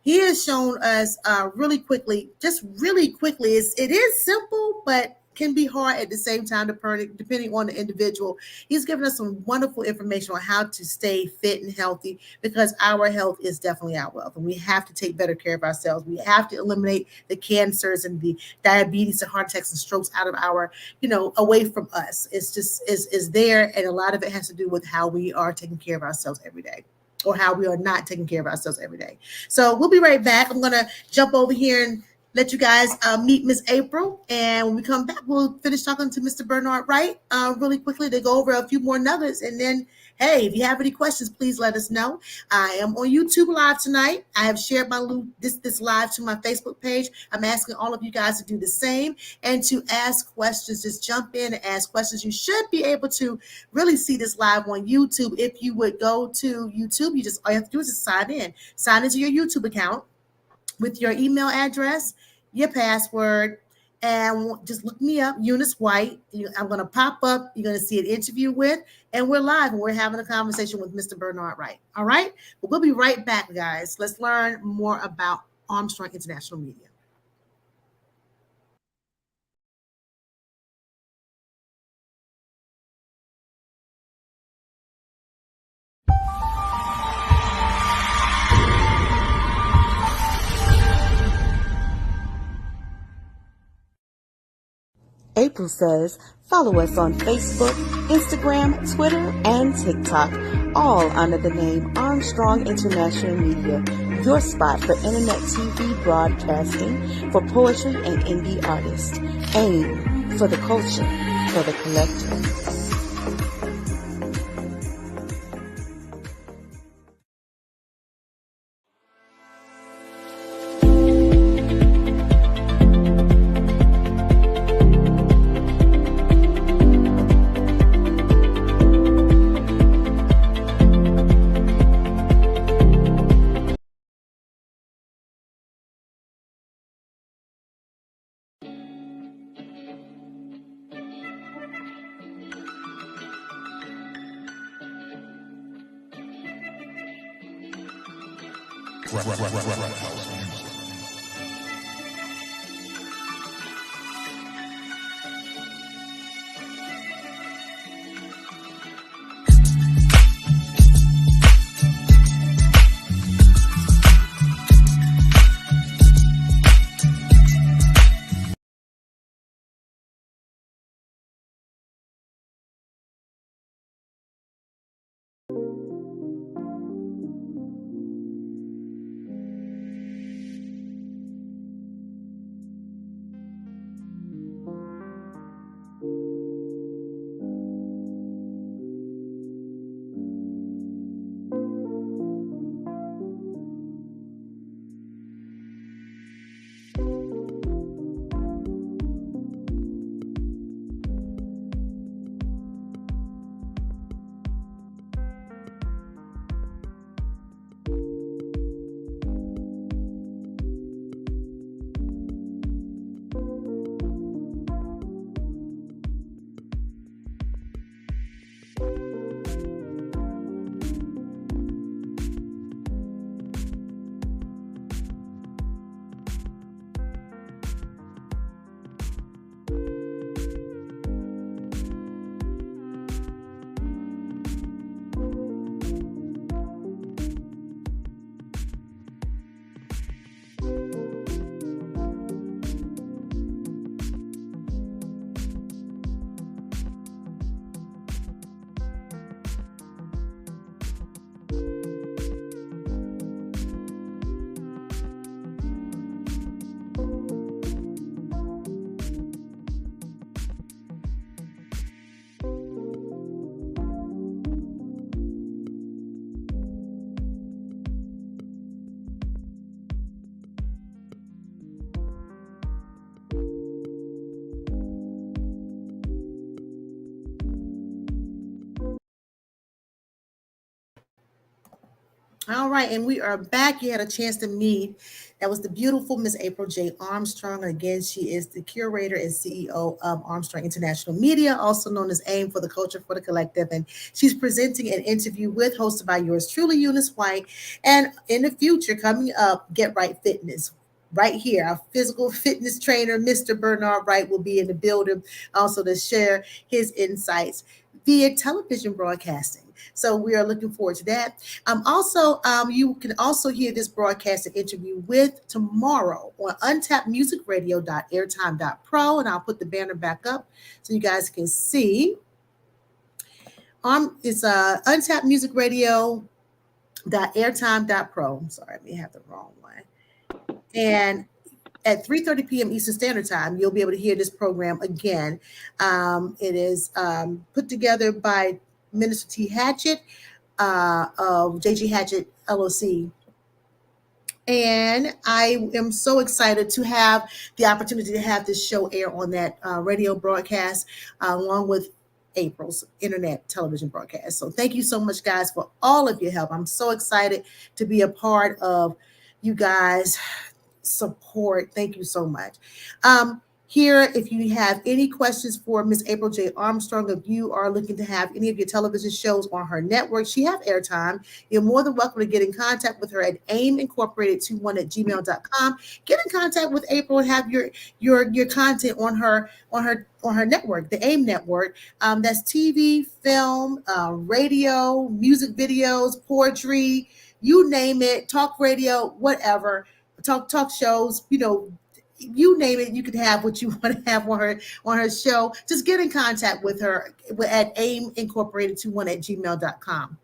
he has shown us really quickly, it is simple, but can be hard at the same time, depending on the individual. He's given us some wonderful information on how to stay fit and healthy, because our health is definitely our wealth, and we have to take better care of ourselves. We have to eliminate the cancers and the diabetes and heart attacks and strokes out of our, away from us. It's just is there, and a lot of it has to do with how we are taking care of ourselves every day, or how we are not taking care of ourselves every day. So we'll be right back. I'm going to jump over here and let you guys meet Miss April. And when we come back, we'll finish talking to Mr. Bernard Wright really quickly to go over a few more nuggets. And then, hey, if you have any questions, please let us know. I am on YouTube Live tonight. I have shared this live to my Facebook page. I'm asking all of you guys to do the same and to ask questions. Just jump in and ask questions. You should be able to really see this live on YouTube. If you would go to YouTube, all you have to do is just sign in. Sign into your YouTube account with your email address, your password, and just look me up, Eunice White. I'm going to pop up. You're going to see an interview with, and we're live, and we're having a conversation with Mr. Bernard Wright. All right? But we'll be right back, guys. Let's learn more about Armstrong International Media. April says, follow us on Facebook, Instagram, Twitter, and TikTok, all under the name Armstrong International Media, your spot for internet TV broadcasting for poetry and indie artists. AIM, for the culture, for the collective. All right, and we are back. You had a chance to meet. That was the beautiful Miss April J. Armstrong. Again, she is the curator and CEO of Armstrong International Media, also known as AIM for the Culture for the Collective. And she's presenting an interview with, hosted by yours truly, Eunice White. And in the future, coming up, Get Wright Fitness. Right here, our physical fitness trainer, Mr. Bernard Wright, will be in the building also to share his insights via television broadcasting. So we are looking forward to that. You can also hear this broadcast and interview with tomorrow on untappedmusicradio.airtime.pro, and I'll put the banner back up so you guys can see. It's untappedmusicradio.airtime.pro. I'm sorry, I may have the wrong one. And at 3:30 p.m. Eastern Standard Time, you'll be able to hear this program again. It is put together by Minister T. Hatchett of J.G. Hatchett LLC. And I am so excited to have the opportunity to have this show air on that radio broadcast along with April's internet television broadcast. So thank you so much, guys, for all of your help. I'm so excited to be a part of you guys' support. Thank you so much. Here, if you have any questions for Miss April J. Armstrong, if you are looking to have any of your television shows on her network, she have airtime. You're more than welcome to get in contact with her at aimincorporated21@gmail.com. Get in contact with April and have your content on her network, the AIM network. That's TV, film, radio, music videos, poetry, you name it, talk radio, whatever, talk shows, you name it, you can have what you want to have on her show. Just get in contact with her at aimincorporated21@gmail.com.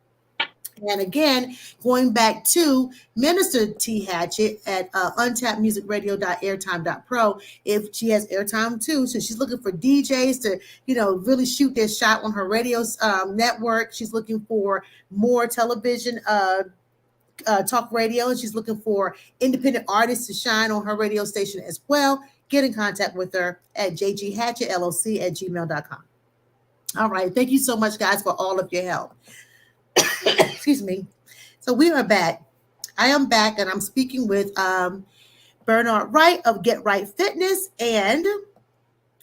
And again, going back to Minister T. Hatchett at untappedmusicradio.airtime.pro, if she has airtime too, so she's looking for DJs to, really shoot their shot on her radio network. She's looking for more television talk radio, and she's looking for independent artists to shine on her radio station as well. Get in contact with her at jghatchettllc@gmail.com. All right. Thank you so much, guys, for all of your help. Excuse me. So we are back. I am back, and I'm speaking with Bernard Wright of Get Wright Fitness, and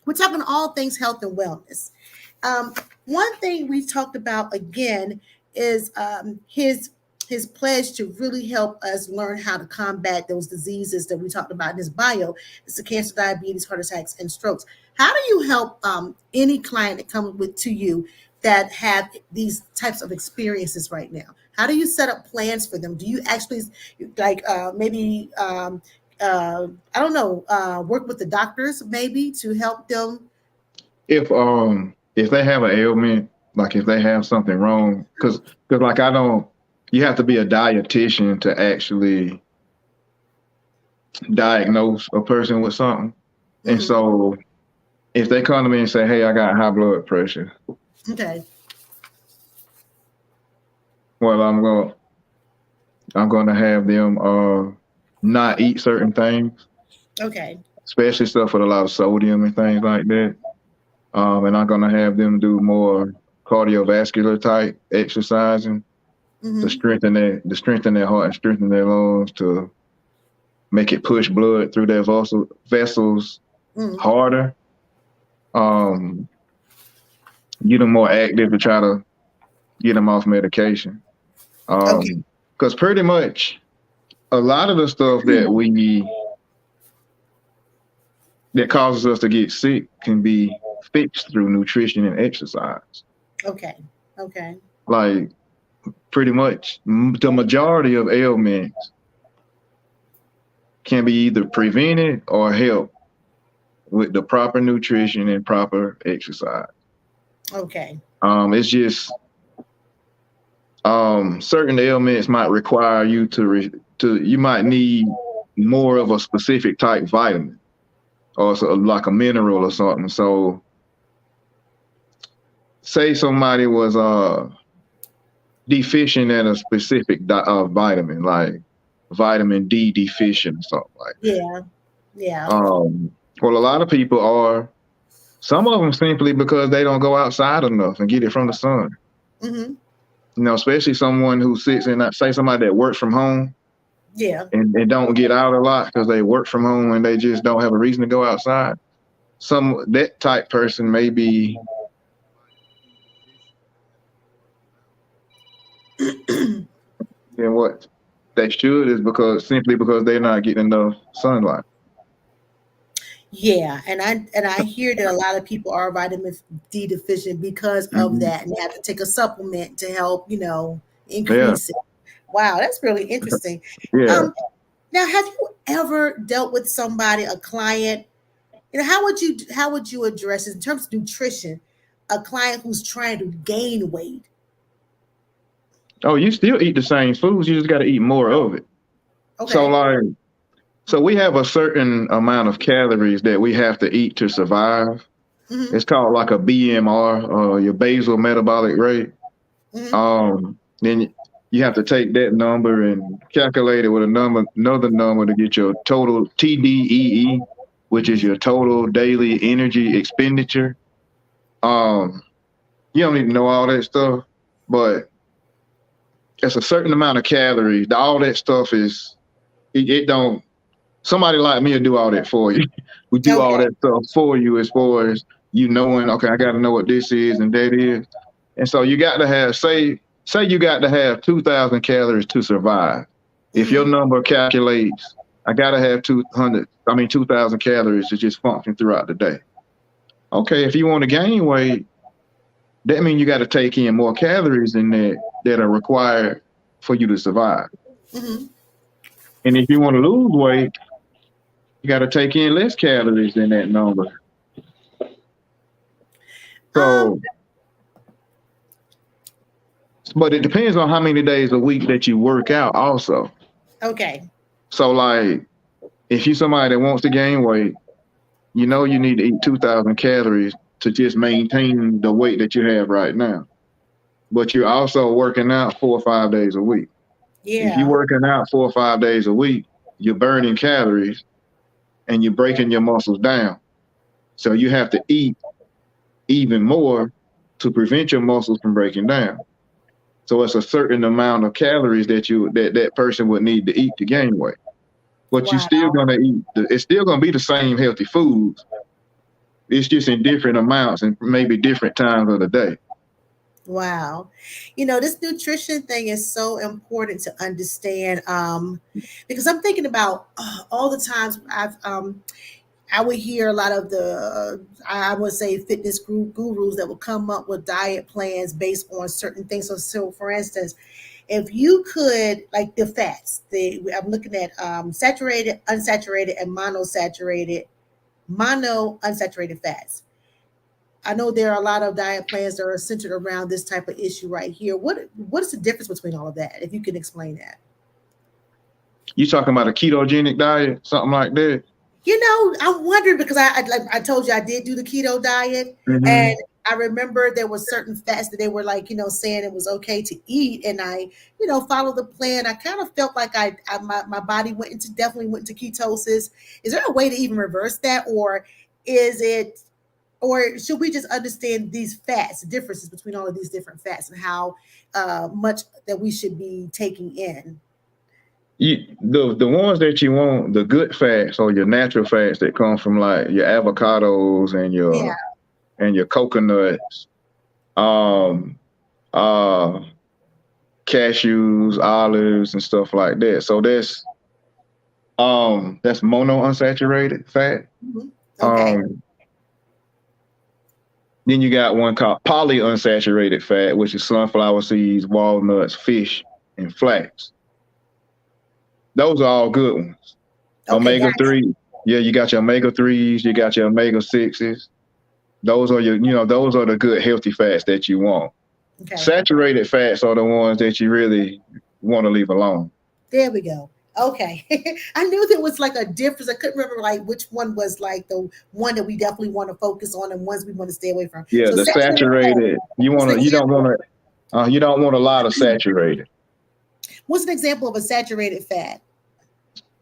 we're talking all things health and wellness. One thing we talked about again is his his pledge to really help us learn how to combat those diseases that we talked about in his bio. It's the cancer, diabetes, heart attacks, and strokes. How do you help any client that comes to you that have these types of experiences right now? How do you set up plans for them? Do you actually maybe I don't know, work with the doctors maybe to help them? If they have an ailment, like if they have something wrong, because like you have to be a dietitian to actually diagnose a person with something. Mm-hmm. And so if they come to me and say, hey, I got high blood pressure. Okay. Well, I'm going to have them not eat certain things. Okay. Especially stuff with a lot of sodium and things like that. And I'm going to have them do more cardiovascular type exercising to strengthen their heart and strengthen their lungs, to make it push blood through their vessels harder. Get them more active to try to get them off medication. Because pretty much a lot of the stuff that causes us to get sick can be fixed through nutrition and exercise. Okay. Like pretty much the majority of ailments can be either prevented or helped with the proper nutrition and proper exercise. Okay. It's just certain ailments might require you you might need more of a specific type vitamin or like a mineral or something. So say somebody was deficient in a specific vitamin, like vitamin D deficient or something like that. Yeah. Well, a lot of people are. Some of them simply because they don't go outside enough and get it from the sun. Mm-hmm. You know, especially someone who sits in that, say somebody that works from home. Yeah. And don't get out a lot because they work from home and they just don't have a reason to go outside. That type person may be. And what they should is simply because they're not getting enough sunlight. Yeah, and I hear that a lot of people are vitamin D deficient because of that, and they have to take a supplement to help, increase it. Wow, that's really interesting. Yeah. Now, have you ever dealt with somebody, a client? How would you address it in terms of nutrition? A client who's trying to gain weight. Oh, you still eat the same foods. You just got to eat more of it. Okay. So we have a certain amount of calories that we have to eat to survive. Mm-hmm. It's called like a BMR, your basal metabolic rate. Mm-hmm. Then you have to take that number and calculate it with another number to get your total TDEE, which is your total daily energy expenditure. You don't need to know all that stuff, but it's a certain amount of calories. All that stuff it don't. Somebody like me will do all that for you. We do all that stuff for you as far as you knowing, okay, I got to know what this is and that is. And so you got to have, say you got to have 2,000 calories to survive. Mm-hmm. If your number calculates, I got to have 2,000 calories to just function throughout the day. Okay, if you want to gain weight, that means you got to take in more calories than that are required for you to survive. Mm-hmm. And if you want to lose weight, you got to take in less calories than that number. So, but it depends on how many days a week that you work out also. Okay. So like, if you're somebody that wants to gain weight, you need to eat 2,000 calories to just maintain the weight that you have right now. But you're also working out 4 or 5 days a week. Yeah. If you're working out 4 or 5 days a week, you're burning calories and you're breaking your muscles down. So you have to eat even more to prevent your muscles from breaking down. So it's a certain amount of calories that person would need to eat to gain weight. But you're still going to eat. It's still going to be the same healthy foods. It's just in different amounts and maybe different times of the day. Wow. This nutrition thing is so important to understand, because I'm thinking about all the times I would hear a lot of I would say fitness gurus that would come up with diet plans based on certain things. So for instance, if you could, like the fats, I'm looking at saturated, unsaturated, and mono unsaturated fats. I know there are a lot of diet plans that are centered around this type of issue right here. What is the difference between all of that? If you can explain that. You talking about a ketogenic diet, something like that? I'm wondering because like I told you I did do the keto diet, and Mm-hmm. I remember there was certain fats that they were like, saying it was okay to eat, and I, followed the plan. I kind of felt like my body definitely went into ketosis. Is there a way to even reverse that, or is it, or should we just understand these fats, the differences between all of these different fats, and how much that we should be taking in? The ones that you want, the good fats or your natural fats that come from like your avocados and Yeah. your coconuts, um, uh, cashews, olives, and stuff like that. So that's mono unsaturated fat. Mhm. Okay. Um, then you got one called polyunsaturated fat, which is sunflower seeds, walnuts, fish, and flax. Those are all good ones. Okay. Omega Gotcha. 3. Yeah, you got your omega 3s, you got your omega 6s. Those are those are the good healthy fats that you want. Okay. Saturated fats are the ones that you really want to leave alone. There we go. Okay. I knew there was like a difference. I couldn't remember like which one was like the one that we definitely want to focus on and ones we want to stay away from. Yeah, So the saturated fat. saturated, What's an example? you don't want a lot of saturated. What's an example of a saturated fat?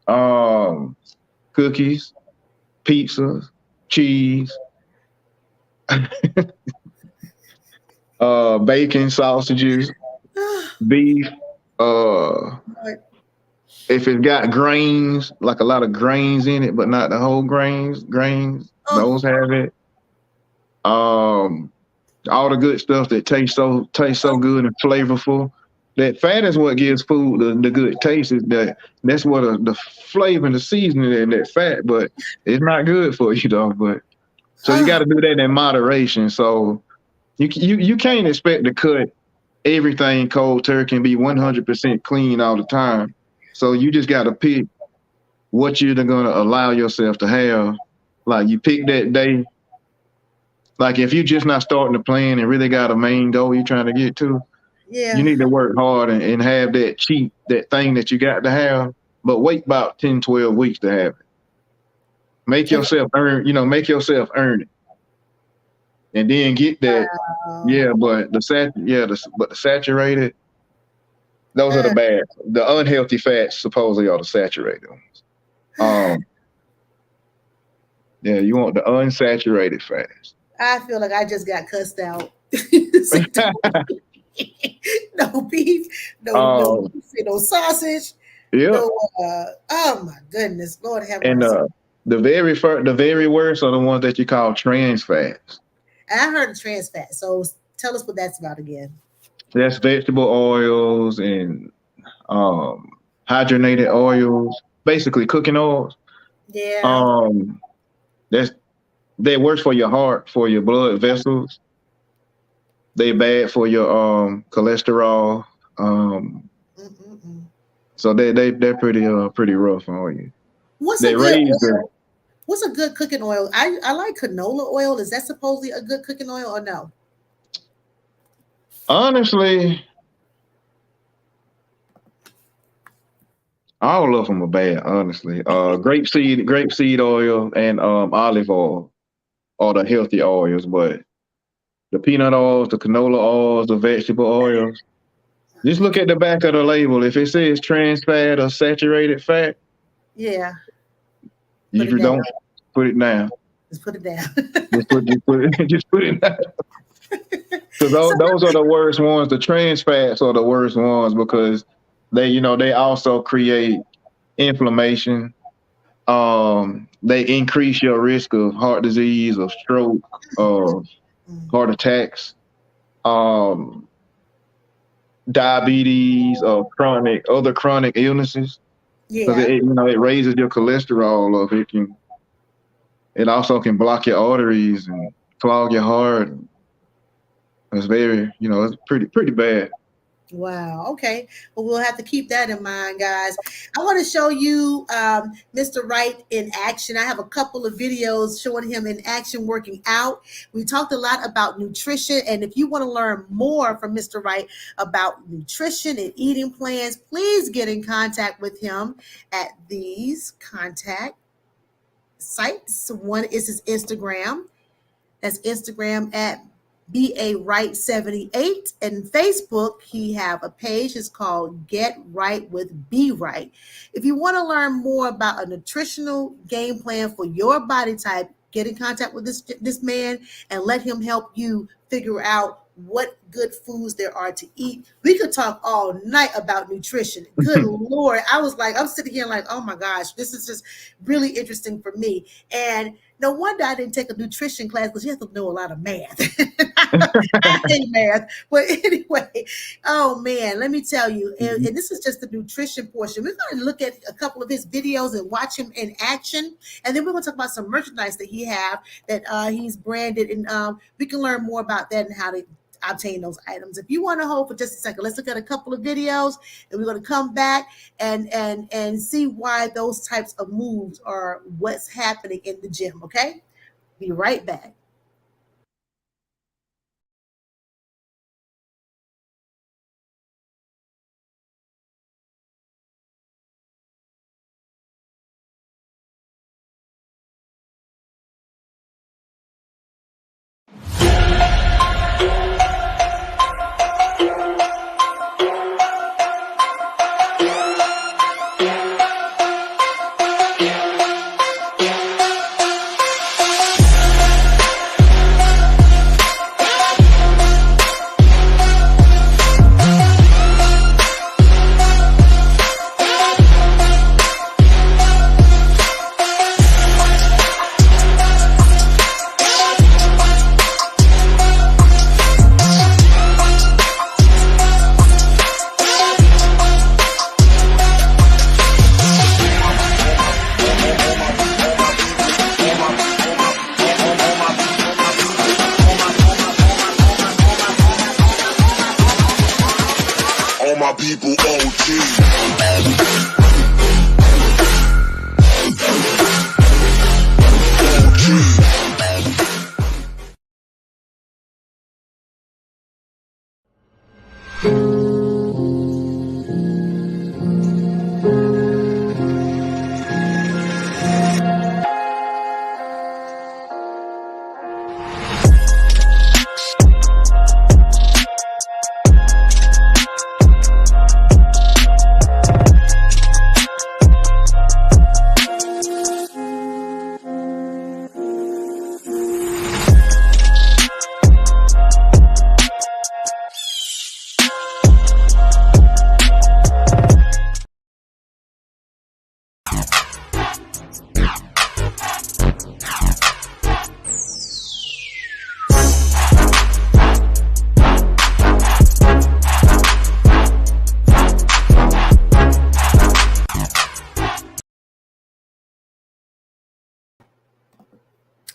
Um, Cookies, pizzas, cheese, bacon, sausages, beef. Uh, if it's got grains, like a lot of grains in it, but not the whole grains, Oh, those have it. All the good stuff that tastes so good and flavorful. That fat is what gives food the good taste. That's what the flavor and the seasoning in that fat, but it's not good for you though. But so you got oh, to do that in moderation. So you can't expect to cut everything cold turkey and be 100% clean all the time. So you just got to pick what you're going to allow yourself to have. Like you pick that day. Like if you're just not starting to plan and really got a main goal you're trying to get to, you yeah. need to work hard and have that thing that you got to have, but wait about 10, 12 weeks to have it. Make Okay. yourself earn it. And then get that. Uh, Yeah, but the saturated, those are the uh, bad. The unhealthy fats supposedly are the saturated ones. Yeah, you want the unsaturated fats. I feel like I just got cussed out. Say, no beef, no, um, no sausage, yeah, no. Oh my goodness, Lord have and mercy. the very worst are the ones that you call trans fats. And I heard of trans fat, so tell us what that's about again. That's vegetable oils and um, hydrogenated oils, basically cooking oils. Yeah. Um, that's They worse for your heart, for your blood vessels. They bad for your cholesterol. Um, Mm-mm-mm. so they're pretty rough on you. What's a They good raise the oil? What's a good cooking oil? I like canola oil. Is that supposedly a good cooking oil or no? honestly, all of them are bad. Honestly, grapeseed oil and olive oil are the healthy oils, but the peanut oils, the canola oils, the vegetable oils. Just look at the back of the label. If it says trans fat or saturated fat, Yeah, put it you down. don't put it down. Just put it down. Just put it down. Because So those are the worst ones. The trans fats are the worst ones because they also create inflammation. They increase your risk of heart disease, of stroke, of mm, heart attacks. um, diabetes or other chronic illnesses, because Yeah. it raises your cholesterol up. It also can block your arteries and clog your heart. It's very, it's pretty bad. Wow. Okay. Well, we'll have to keep that in mind, guys. I want to show you Mr. Wright in action. I have a couple of videos showing him in action working out. We talked a lot about nutrition. And if you want to learn more from Mr. Wright about nutrition and eating plans, please get in contact with him at these contact sites. One is his Instagram. That's Instagram at BA Wright78. And Facebook, he have a page. It's called Get Right with Be Right. If you want to learn more about a nutritional game plan for your body type, get in contact with this man and let him help you figure out what good foods there are to eat. We could talk all night about nutrition. Good Lord. I'm sitting here like, oh my gosh, this is just really interesting for me. And no wonder I didn't take a nutrition class, because you have to know a lot of math. I hate math. But anyway, oh man, let me tell you, and this is just the nutrition portion. We're going to look at a couple of his videos and watch him in action. And then we're going to talk about some merchandise that he have that he's branded. And we can learn more about that and how to obtain those items. If you want to hold for just a second, let's look at a couple of videos, and we're going to come back and see why those types of moves are what's happening in the gym. Okay, be right back. people OG.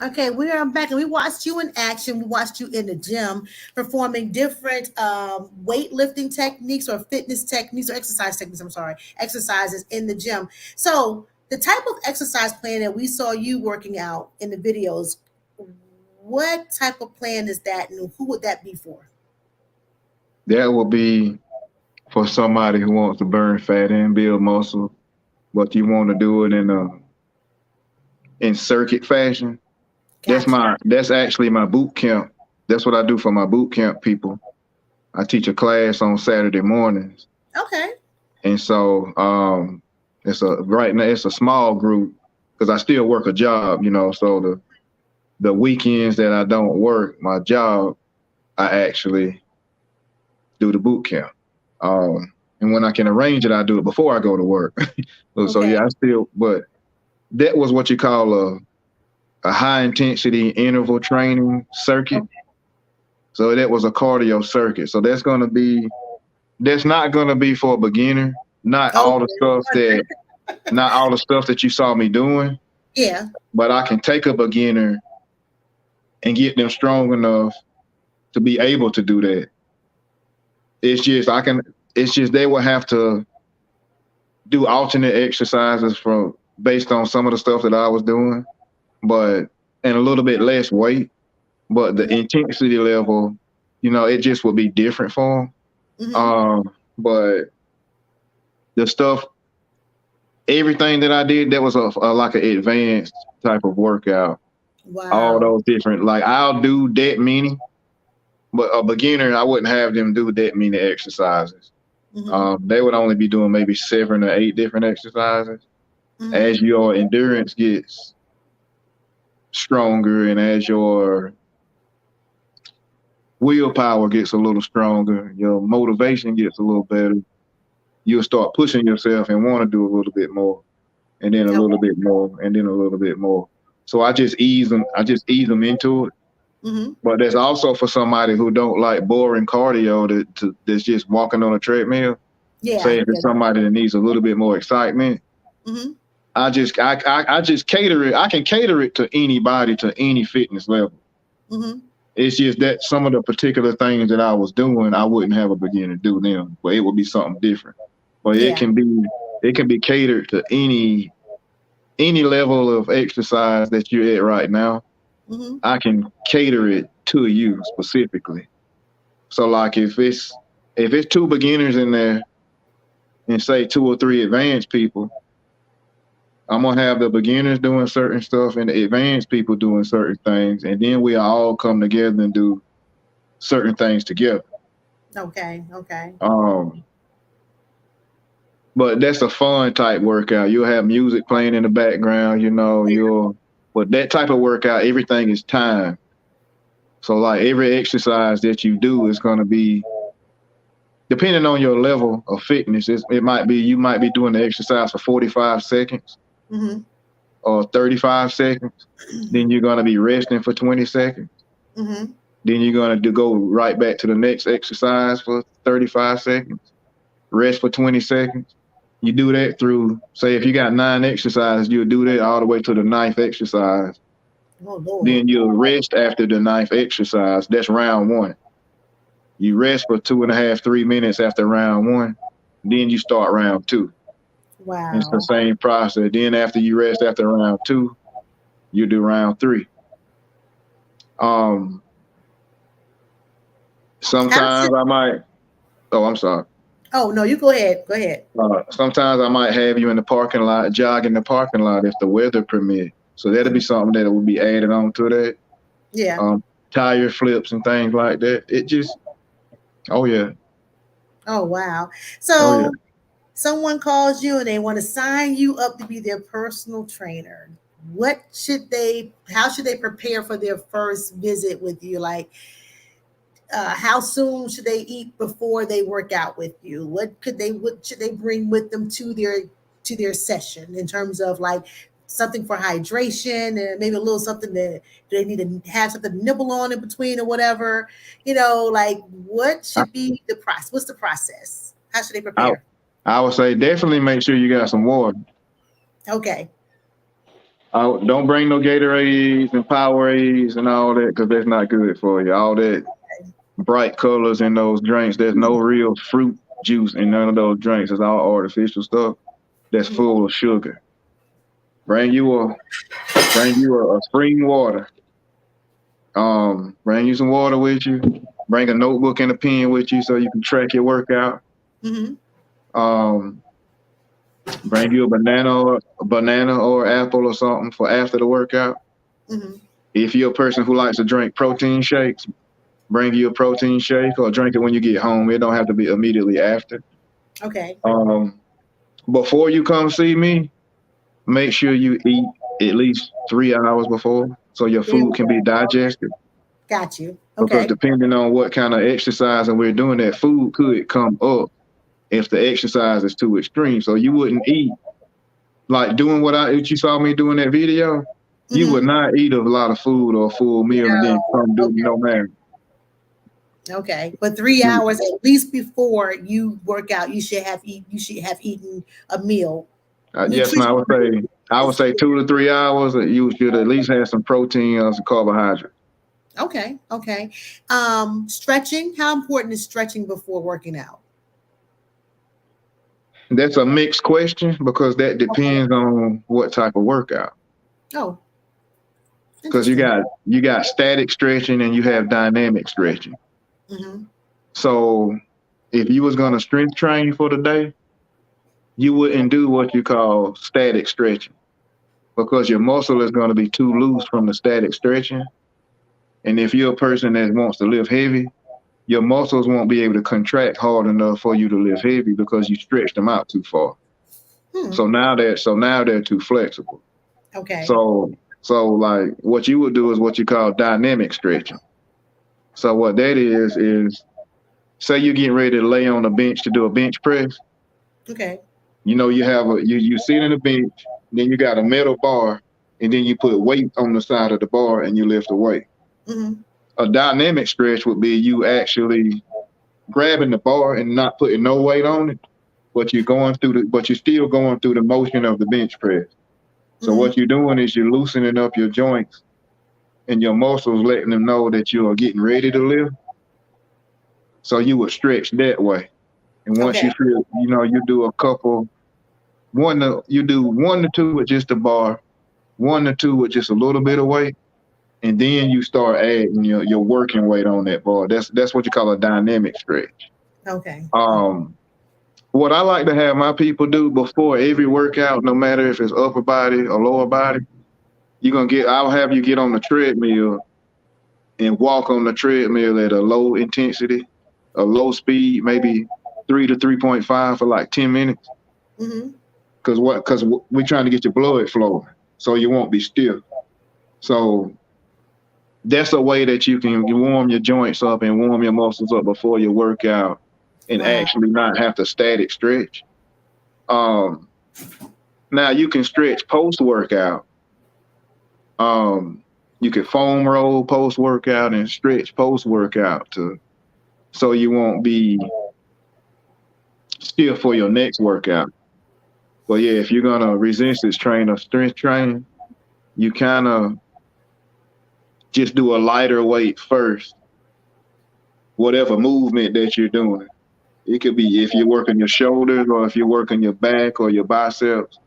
Okay, we are back and we watched you in action. We watched you in the gym performing different weightlifting techniques or fitness techniques or exercise techniques, exercises in the gym. So the type of exercise plan that we saw you working out in the videos, what type of plan is that and who would that be for? That would be for somebody who wants to burn fat and build muscle, but you want to do it in circuit fashion. Gotcha. That's actually my boot camp. That's what I do for my boot camp people. I teach a class on Saturday mornings. Okay. And so right now it's a small group because I still work a job, so the weekends that I don't work my job, I actually do the boot camp. And when I can arrange it, I do it before I go to work. So Okay. yeah, but that was what you call a high intensity interval training circuit. Okay. So that was a cardio circuit. So that's not gonna be for a beginner. Not all the stuff that you saw me doing, Yeah. but I can take a beginner and get them strong enough to be able to do that. It's just they will have to do alternate exercises based on some of the stuff that I was doing, but and a little bit less weight, but the intensity level, it just would be different for them. But the stuff, everything that I did, that was like an advanced type of workout. Wow. All those different, like I'll do that many, but a beginner, I wouldn't have them do that many exercises. They would only be doing maybe 7 or 8 different exercises. As your endurance gets stronger and as your willpower gets a little stronger, your motivation gets a little better, you'll start pushing yourself and want to do a little bit more, and then a little bit more, and then a little bit more. So I just ease them into it. But that's also for somebody who don't like boring cardio that's just walking on a treadmill. Yeah. Say if it's somebody that needs a little bit more excitement, I just cater it. I can cater it to anybody, to any fitness level. It's just that some of the particular things that I was doing, I wouldn't have a beginner do them, but it would be something different. But it can be catered to any level of exercise that you're at right now. I can cater it to you specifically. So like if it's 2 beginners in there and say 2 or 3 advanced people, I'm gonna have the beginners doing certain stuff and the advanced people doing certain things, and then we all come together and do certain things together. Okay. But that's a fun type workout. You'll have music playing in the background, but that type of workout, everything is timed. So like every exercise that you do is going to be, depending on your level of fitness, you might be doing the exercise for 45 seconds or 35 seconds. Then you're going to be resting for 20 seconds. Then you're going to go right back to the next exercise for 35 seconds, rest for 20 seconds. You do that through, say if you got 9 exercises, you'll do that all the way to the 9th exercise. Oh, Lord. Then you'll rest after the 9th exercise. That's round 1. You rest for 2.5, 3 minutes after round 1. Then you start round 2. Wow. It's the same process. Then after you rest after round 2, you do round 3. Sometimes I might, I'm sorry. Oh, no, you go ahead. Sometimes I might have you in the parking lot, jog in the parking lot if the weather permits. So that'll be something that will be added on to that. Yeah. Tire flips and things like that. It just, Oh, wow. So someone calls you and they want to sign you up to be their personal trainer. How should they prepare for their first visit with you? Like, how soon should they eat before they work out with you? What should they bring with them to their session in terms of like something for hydration and maybe a little something that they need to have something to nibble on in between or whatever? Like what should be the process? What's the process? How should they prepare? I would say definitely make sure you got some water. Okay. Don't bring no Gatorades and Powerades and all that because that's not good for you. All that bright colors in those drinks. There's no real fruit juice in none of those drinks. It's all artificial stuff that's full of sugar. Bring you a spring water. Bring you some water with you. Bring a notebook and a pen with you so you can track your workout. Bring you a banana or apple or something for after the workout. If you're a person who likes to drink protein shakes, bring you a protein shake or drink it when you get home. It don't have to be immediately after. Okay. Before you come see me, make sure you eat at least 3 hours before so your food can be digested. Got you. Okay. Because depending on what kind of exercise and we're doing, that food could come up if the exercise is too extreme. So you wouldn't eat like doing what you saw me doing that video. You would not eat a lot of food or a full meal and then come do no matter. Okay, but 3 hours at least before you work out, you should have eaten a meal. Yes, ma'am. I would say 2 to 3 hours. You should at least have some protein or some carbohydrate. Okay, okay. Stretching. How important is stretching before working out? That's a mixed question because that Okay. depends on what type of workout. Oh, Because you interesting. got static stretching and you have dynamic stretching. Mm-hmm. So if you was gonna strength train for the day, you wouldn't do what you call static stretching because your muscle is going to be too loose from the static stretching. And if you're a person that wants to lift heavy, your muscles won't be able to contract hard enough for you to lift heavy because you stretched them out too far. Hmm. So now they're too flexible. Okay. So like what you would do is what you call dynamic stretching. So what that is say you're getting ready to lay on a bench to do a bench press. Okay. You sit in a bench, then you got a metal bar, and then you put weight on the side of the bar and you lift the weight. Mm-hmm. A dynamic stretch would be you actually grabbing the bar and not putting no weight on it, but you're still going through the motion of the bench press. So Mm-hmm. what you're doing is you're loosening up your joints and your muscles, letting them know that you are getting ready to lift. So you would stretch that way. And once Okay. you feel, you do you do 1 to 2 with just the bar, 1 to 2 with just a little bit of weight, and then you start adding your working weight on that bar. That's what you call a dynamic stretch. Okay. What I like to have my people do before every workout, no matter if it's upper body or lower body, I'll have you get on the treadmill and walk on the treadmill at a low intensity, a low speed, maybe 3 to 3.5 for like 10 minutes. Mm-hmm. Because we're trying to get your blood flowing so you won't be stiff. So that's a way that you can warm your joints up and warm your muscles up before your workout and Wow. actually not have to static stretch. Now you can stretch post-workout. You can foam roll post-workout and stretch post-workout so you won't be stiff for your next workout. But yeah, if you're gonna resistance train or strength train, you kind of just do a lighter weight first, whatever movement that you're doing. It could be if you're working your shoulders or if you're working your back or your biceps.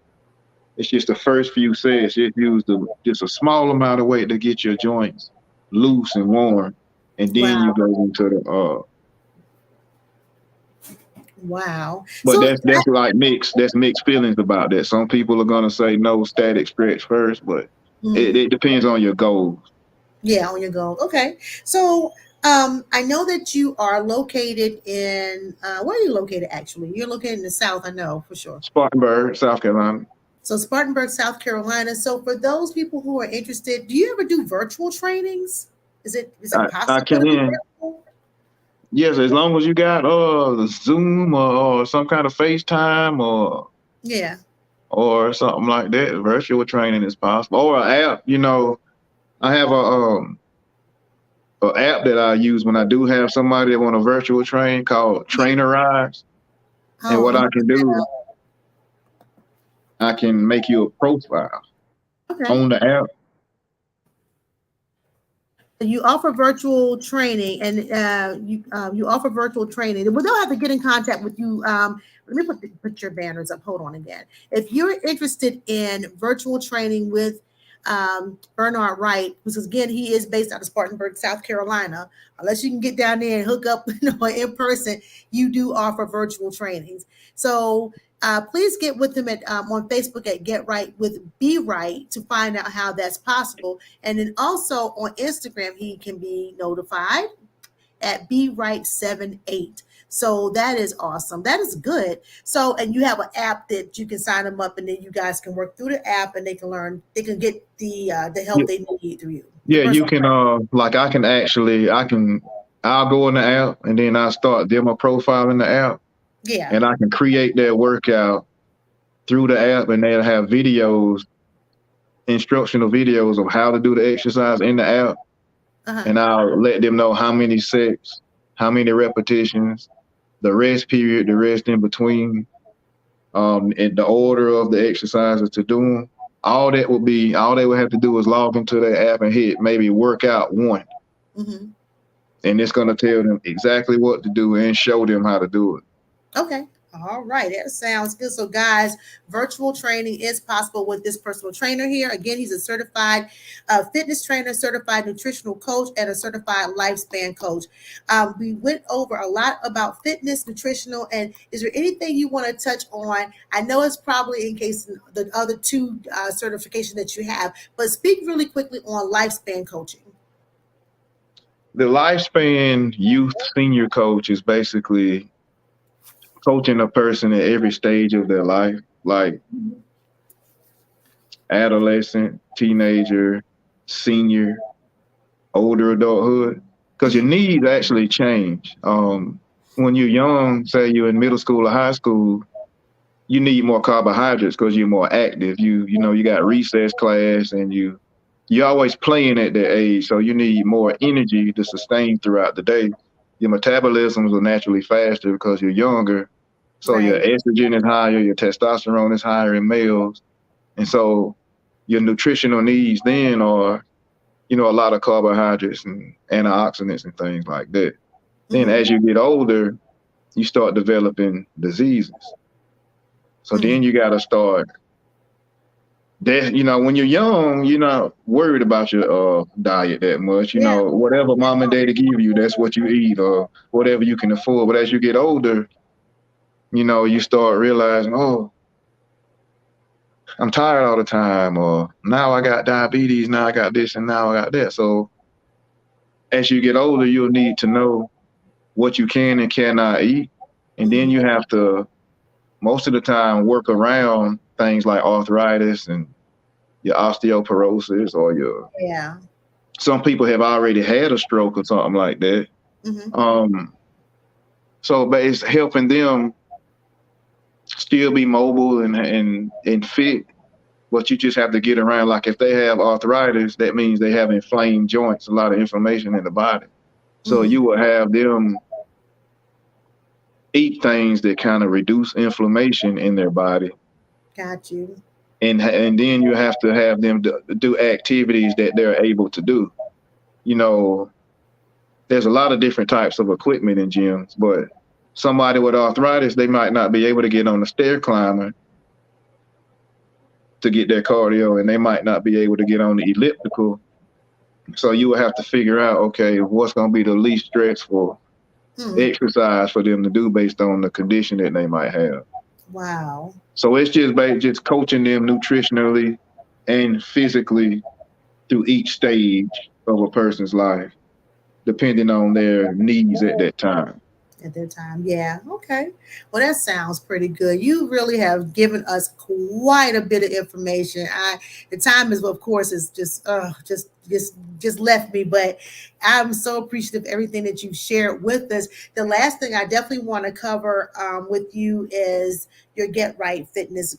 It's just the first few sets. Just use just a small amount of weight to get your joints loose and warm, and then you Wow. go into the. Wow. But So that's like mixed. That's mixed feelings about that. Some people are gonna say no static stretch first, but it depends on your goals. yeah, on your goal. Okay. So I know that you are located in where are you located actually? You're located in the South, I know for sure. Spartanburg, South Carolina. So Spartanburg, South Carolina. So for those people who are interested, do you ever do virtual trainings? Is it I possible to do can. virtual? Yes, as long as you got Zoom or some kind of FaceTime Yeah. or something like that, virtual training is possible. Or an app, I have a app that I use when I do have somebody that want a virtual train called Trainerize. And Oh, what I'm I can do, I can make you a profile okay. on the app. You offer virtual training, and you offer virtual training. Well, they'll have to get in contact with you. Let me put your banners up. Hold on again. If you're interested in virtual training with Bernard Wright, because again he is based out of Spartanburg, South Carolina. Unless you can get down there and hook up, in person, you do offer virtual trainings. So please get with him on Facebook at Get Right with Be Right to find out how that's possible. And then also on Instagram, he can be notified at Be Right 78. So that is awesome. That is good. So, and you have an app that you can sign them up, and then you guys can work through the app, and they can learn. They can get the help they need through you. Yeah, you can like I'll go in the app and then I start demo profile in the app. Yeah. And I can create their workout through the app, and they'll have instructional videos of how to do the exercise in the app. Uh-huh. And I'll let them know how many sets, how many repetitions, the rest period, the rest in between, and the order of the exercises to do them. All they would have to do is log into their app and hit maybe workout 1. Mm-hmm. And it's going to tell them exactly what to do and show them how to do it. Okay. All right. That sounds good. So, guys, virtual training is possible with this personal trainer here. Again, he's a certified fitness trainer, certified nutritional coach, and a certified lifespan coach. We went over a lot about fitness, nutritional, and is there anything you want to touch on? I know it's probably in case the other 2 certification that you have, but speak really quickly on lifespan coaching. The lifespan youth senior coach is basically coaching a person at every stage of their life, like adolescent, teenager, senior, older adulthood, because your needs actually change. When you're young, say you're in middle school or high school, you need more carbohydrates because you're more active. You got recess class and you're always playing at that age, so you need more energy to sustain throughout the day. Your metabolisms are naturally faster because you're younger. So Right. your estrogen is higher, your testosterone is higher in males. And so your nutritional needs then are, a lot of carbohydrates and antioxidants and things like that. Then Mm-hmm. as you get older, you start developing diseases. So then you got to start that, when you're young, you're not worried about your diet that much. Yeah. Whatever mom and daddy give you, that's what you eat or whatever you can afford. But as you get older, you start realizing, oh, I'm tired all the time, or now I got diabetes, now I got this, and now I got that. So as you get older, you'll need to know what you can and cannot eat. And then you have to, most of the time, work around things like arthritis and your osteoporosis or Yeah. some people have already had a stroke or something like that. Mm-hmm. But it's helping them still be mobile and fit, but you just have to get around. Like if they have arthritis, that means they have inflamed joints, a lot of inflammation in the body. So you will have them eat things that kind of reduce inflammation in their body. Got you. And then you have to have them do activities that they're able to do. There's a lot of different types of equipment in gyms, but somebody with arthritis, they might not be able to get on a stair climber to get their cardio, and they might not be able to get on the elliptical. So you will have to figure out, okay, what's going to be the least stressful exercise for them to do based on the condition that they might have. Wow. So it's just coaching them nutritionally and physically through each stage of a person's life, depending on their needs at that time. At their time. Yeah. Okay. Well, that sounds pretty good. You really have given us quite a bit of information. The time is, of course, is just left me, but I'm so appreciative of everything that you've shared with us. The last thing I definitely want to cover with you is your Get Wright Fitness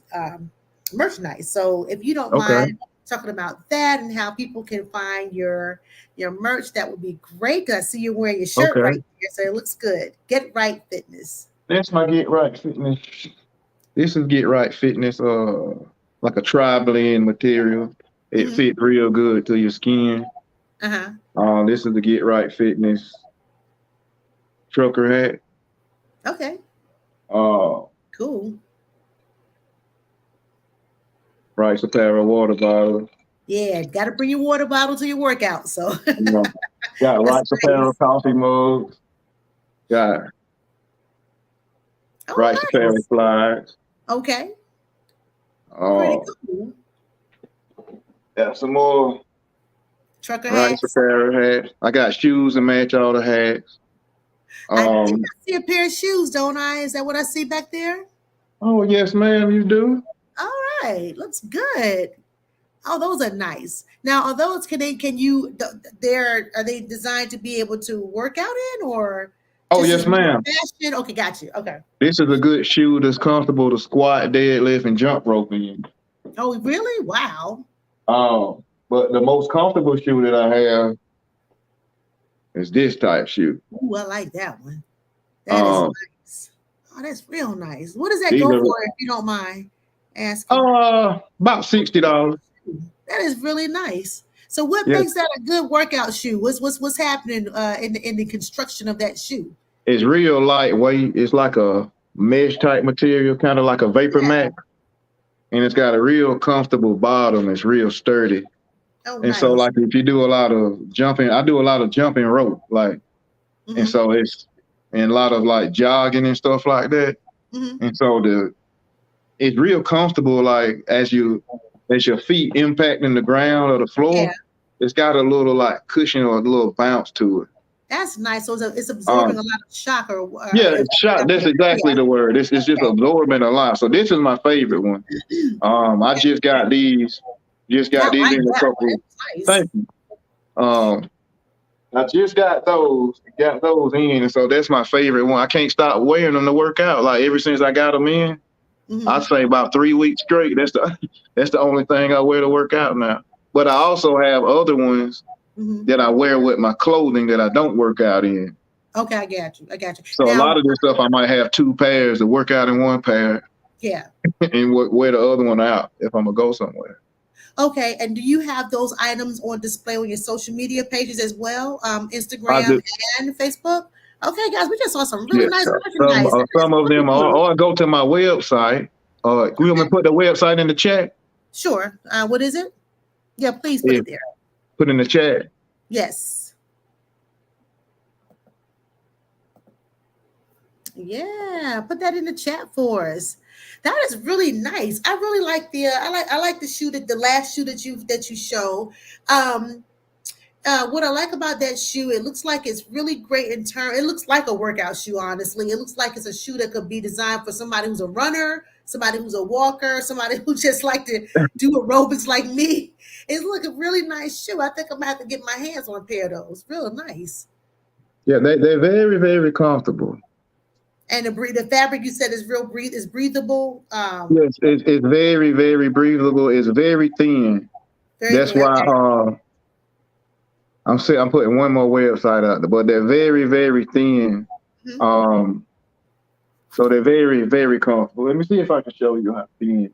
merchandise. So if you don't mind talking about that and how people can find your merch, that would be great. Because I see you wearing your shirt right here, so it looks good. Get Wright Fitness. That's my Get Wright Fitness. This is Get Wright Fitness, like a tri-blend material. It fit real good to your skin. This is the Get Wright Fitness trucker hat. Okay. Cool. Rice apparel water bottle. Yeah, got to bring your water bottle to your workout. So got Rice apparel coffee mugs. Got Rice apparel flyers. Okay. Pretty cool. Got some more trucker Rice hats. apparel hats. I got shoes to match all the hats. I think I see a pair of shoes, don't I? Is that what I see back there? Oh yes, ma'am, you do. All right, looks good. Oh, those are nice. Now, are those are they designed to be able to work out in, or? Oh yes, ma'am. Fashion? Okay, got you. Okay. This is a good shoe that's comfortable to squat, deadlift, and jump rope in. Oh, really? Wow. But the most comfortable shoe that I have It's this type shoe. Ooh, I like that one. That is nice. Oh, that's real nice. What does that These go are, for, if you don't mind asking? about $60. That is really nice. So what Yes, makes that a good workout shoe? What's happening in the construction of that shoe? it's real lightweight. It's like a mesh type material, kind of like a vapor Yeah. mat, and it's got a real comfortable bottom. It's real sturdy. Oh, And so, nice. like, if you do a lot of jumping, I do a lot of jumping rope, like, and Mm-hmm. so and a lot of like jogging and stuff like that. Mm-hmm. And so it's real comfortable, like as your feet impacting the ground or the Yeah, floor, it's got a little like cushion or a little bounce to it. that's nice. So it's absorbing a Um, lot of shock or yeah, it's shot. That's exactly yeah. the word. It's just Okay. absorbing a lot. So this is my favorite one. I Okay. just got these I like in a that one. couple. That's nice. Thank you. I just got those in, and so that's my favorite one. I can't stop wearing them to work out. Like ever since I got them in, I'd Mm-hmm. say about 3 weeks straight. That's the only thing I wear to work out now. But I also have other ones Mm-hmm. that I wear with my clothing that I don't work out in. Okay, I got you. I got you. So a Now, lot of this stuff I might have 2 pairs to work out in one pair yeah. and wear the other one out if I'm gonna go somewhere. Okay, and do you have those items on display on your social media pages as well? I Instagram do, and Facebook? Okay, guys, we just saw some really yeah. nice Some merchandise. That is some of really them, good. or I go to my website. We want me to put the website in the chat? Sure. What is it? Yeah, please put Yeah, it there. put in the chat. Yes. Yeah, put that in the chat for us. That is really nice. I really like I like the shoe the last shoe that you show. Um, what I like about that shoe, it looks like it's really great in turn. It looks like a workout shoe, honestly. It looks like it's a shoe that could be designed for somebody who's a runner, somebody who's a walker, somebody who just like to do aerobics like me. It's like a really nice shoe. I think I'm gonna have to get my hands on a pair of those. Real nice. Yeah, they're very, very comfortable. And the fabric you said is is breathable. Yes, it's very, very breathable. It's very thin. Very That's thin. why Okay. I'm putting one more website out there, but they're very, very thin. Mhm. So they're very, very comfortable. Let me see if I can show you how thin.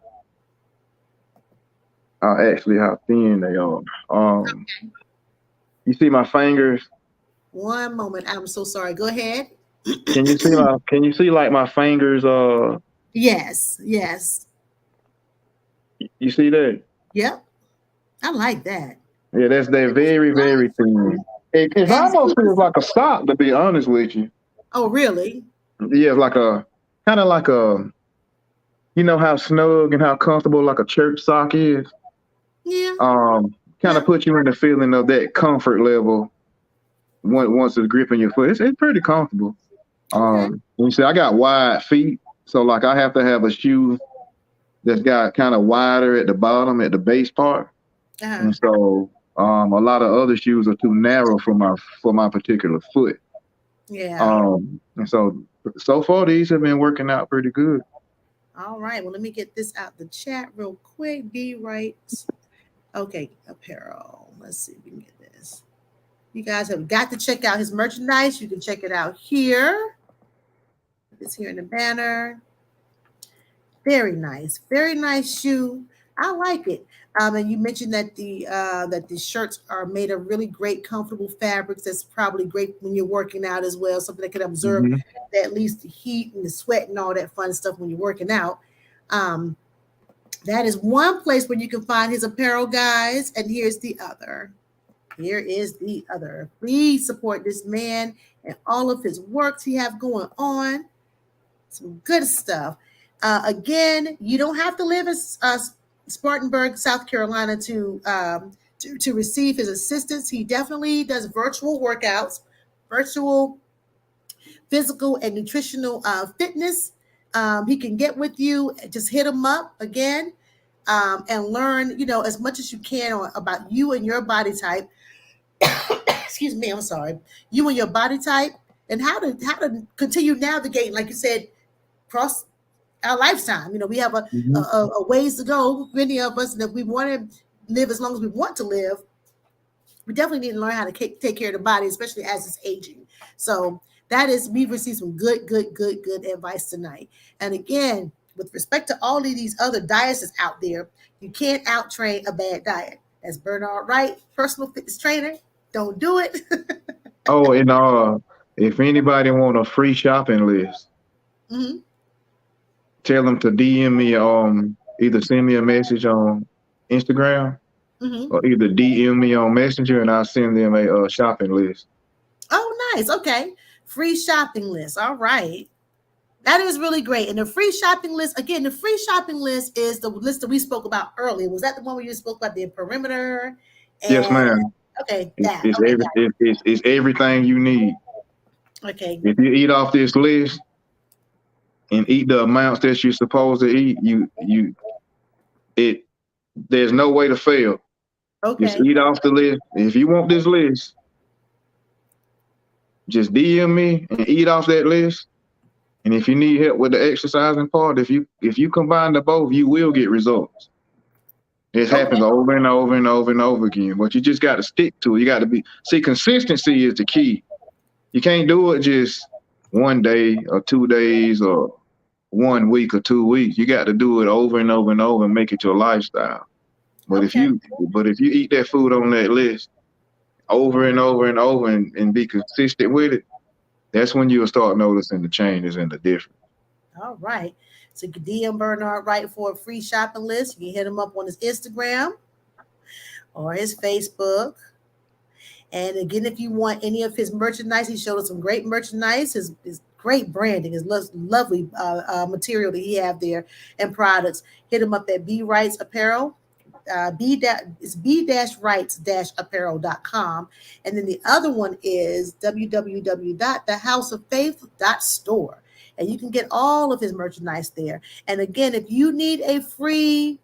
Actually, how thin they are. You see my fingers? One moment. I'm so sorry. Go ahead. Can you see Can you see like my fingers? Yes. Yes. You see that? Yep. I like that. Yeah, they're very, very thin. It And almost feels like a sock, to be honest with you. oh, really? Yeah, like kind of like you know how snug and how comfortable like a church sock is. Yeah. Kind Yeah. of put you in the feeling of that comfort level once it's gripping your foot. It's pretty comfortable. Okay. You see, I got wide feet, so like I have to have a shoe that's got kind of wider at the bottom, at the base part, Uh-huh. and so a lot of other shoes are too narrow for my particular foot. Yeah. And so far these have been working out pretty good. All right. Well, let me get this out the chat real quick. Get Wright. Okay, apparel. Let's see if we can get this. You guys have got to check out his merchandise. You can check it out here. It's here in the banner. Very nice shoe. I like it. And you mentioned that the shirts are made of really great, comfortable fabrics. That's probably great when you're working out as well. Something that can absorb at least the heat and the sweat and all that fun stuff when you're working out. That is one place where you can find his apparel, guys. And here's the other. Here is the other. Please support this man and all of his works he have going on. Some good stuff. Again, you don't have to live in Spartanburg, South Carolina to receive his assistance. He definitely does virtual workouts, virtual physical and nutritional fitness. He can get with you. Just hit him up again and learn, as much as you can about you and your body type. Excuse me, I'm sorry. You and your body type and how to continue navigating, like you said, across our lifetime. We have a ways to go, many of us, and if we want to live as long as we want to live, we definitely need to learn how to take care of the body, especially as it's aging. So we've received some good advice tonight. And again, with respect to all of these other diets that's out there, you can't out train a bad diet. As Bernard Wright, personal fitness trainer, don't do it. Oh, and if anybody want a free shopping list, Mm-hmm. tell them to DM me, either send me a message on Instagram Mm-hmm. or either DM me on Messenger, and I'll send them a shopping list. Oh, nice. Okay. Free shopping list. All right. That is really great. And the free shopping list, again, the free shopping list is the list that we spoke about earlier. Was that the one where you spoke about the perimeter? Yes, And ma'am. okay, It's everything you need. Okay. If you eat off this list and eat the amounts that you're supposed to eat, there's no way to fail. Just Okay. eat off the list. If you want this list, just DM me and eat off that list. And if you need help with the exercising part, if you combine the both, you will get results. It happens over and over and over and over again. But you just got to stick to it. You got to consistency is the key. You can't do it just one day or 2 days or 1 week or 2 weeks. You got to do it over and over and over and make it your lifestyle. But if you eat that food on that list over and over and over and be consistent with it, that's when you'll start noticing the changes and the difference. All right. So you can DM Bernard Wright for a free shopping list. You can hit him up on his Instagram or his Facebook. And again, if you want any of his merchandise, he showed us some great merchandise, his great branding, his lovely material that he have there and products. Hit him up at B Wrights Apparel. It's b-rights-apparel.com. And then the other one is www.thehouseoffaith.store. And you can get all of his merchandise there. And again, if you need a free,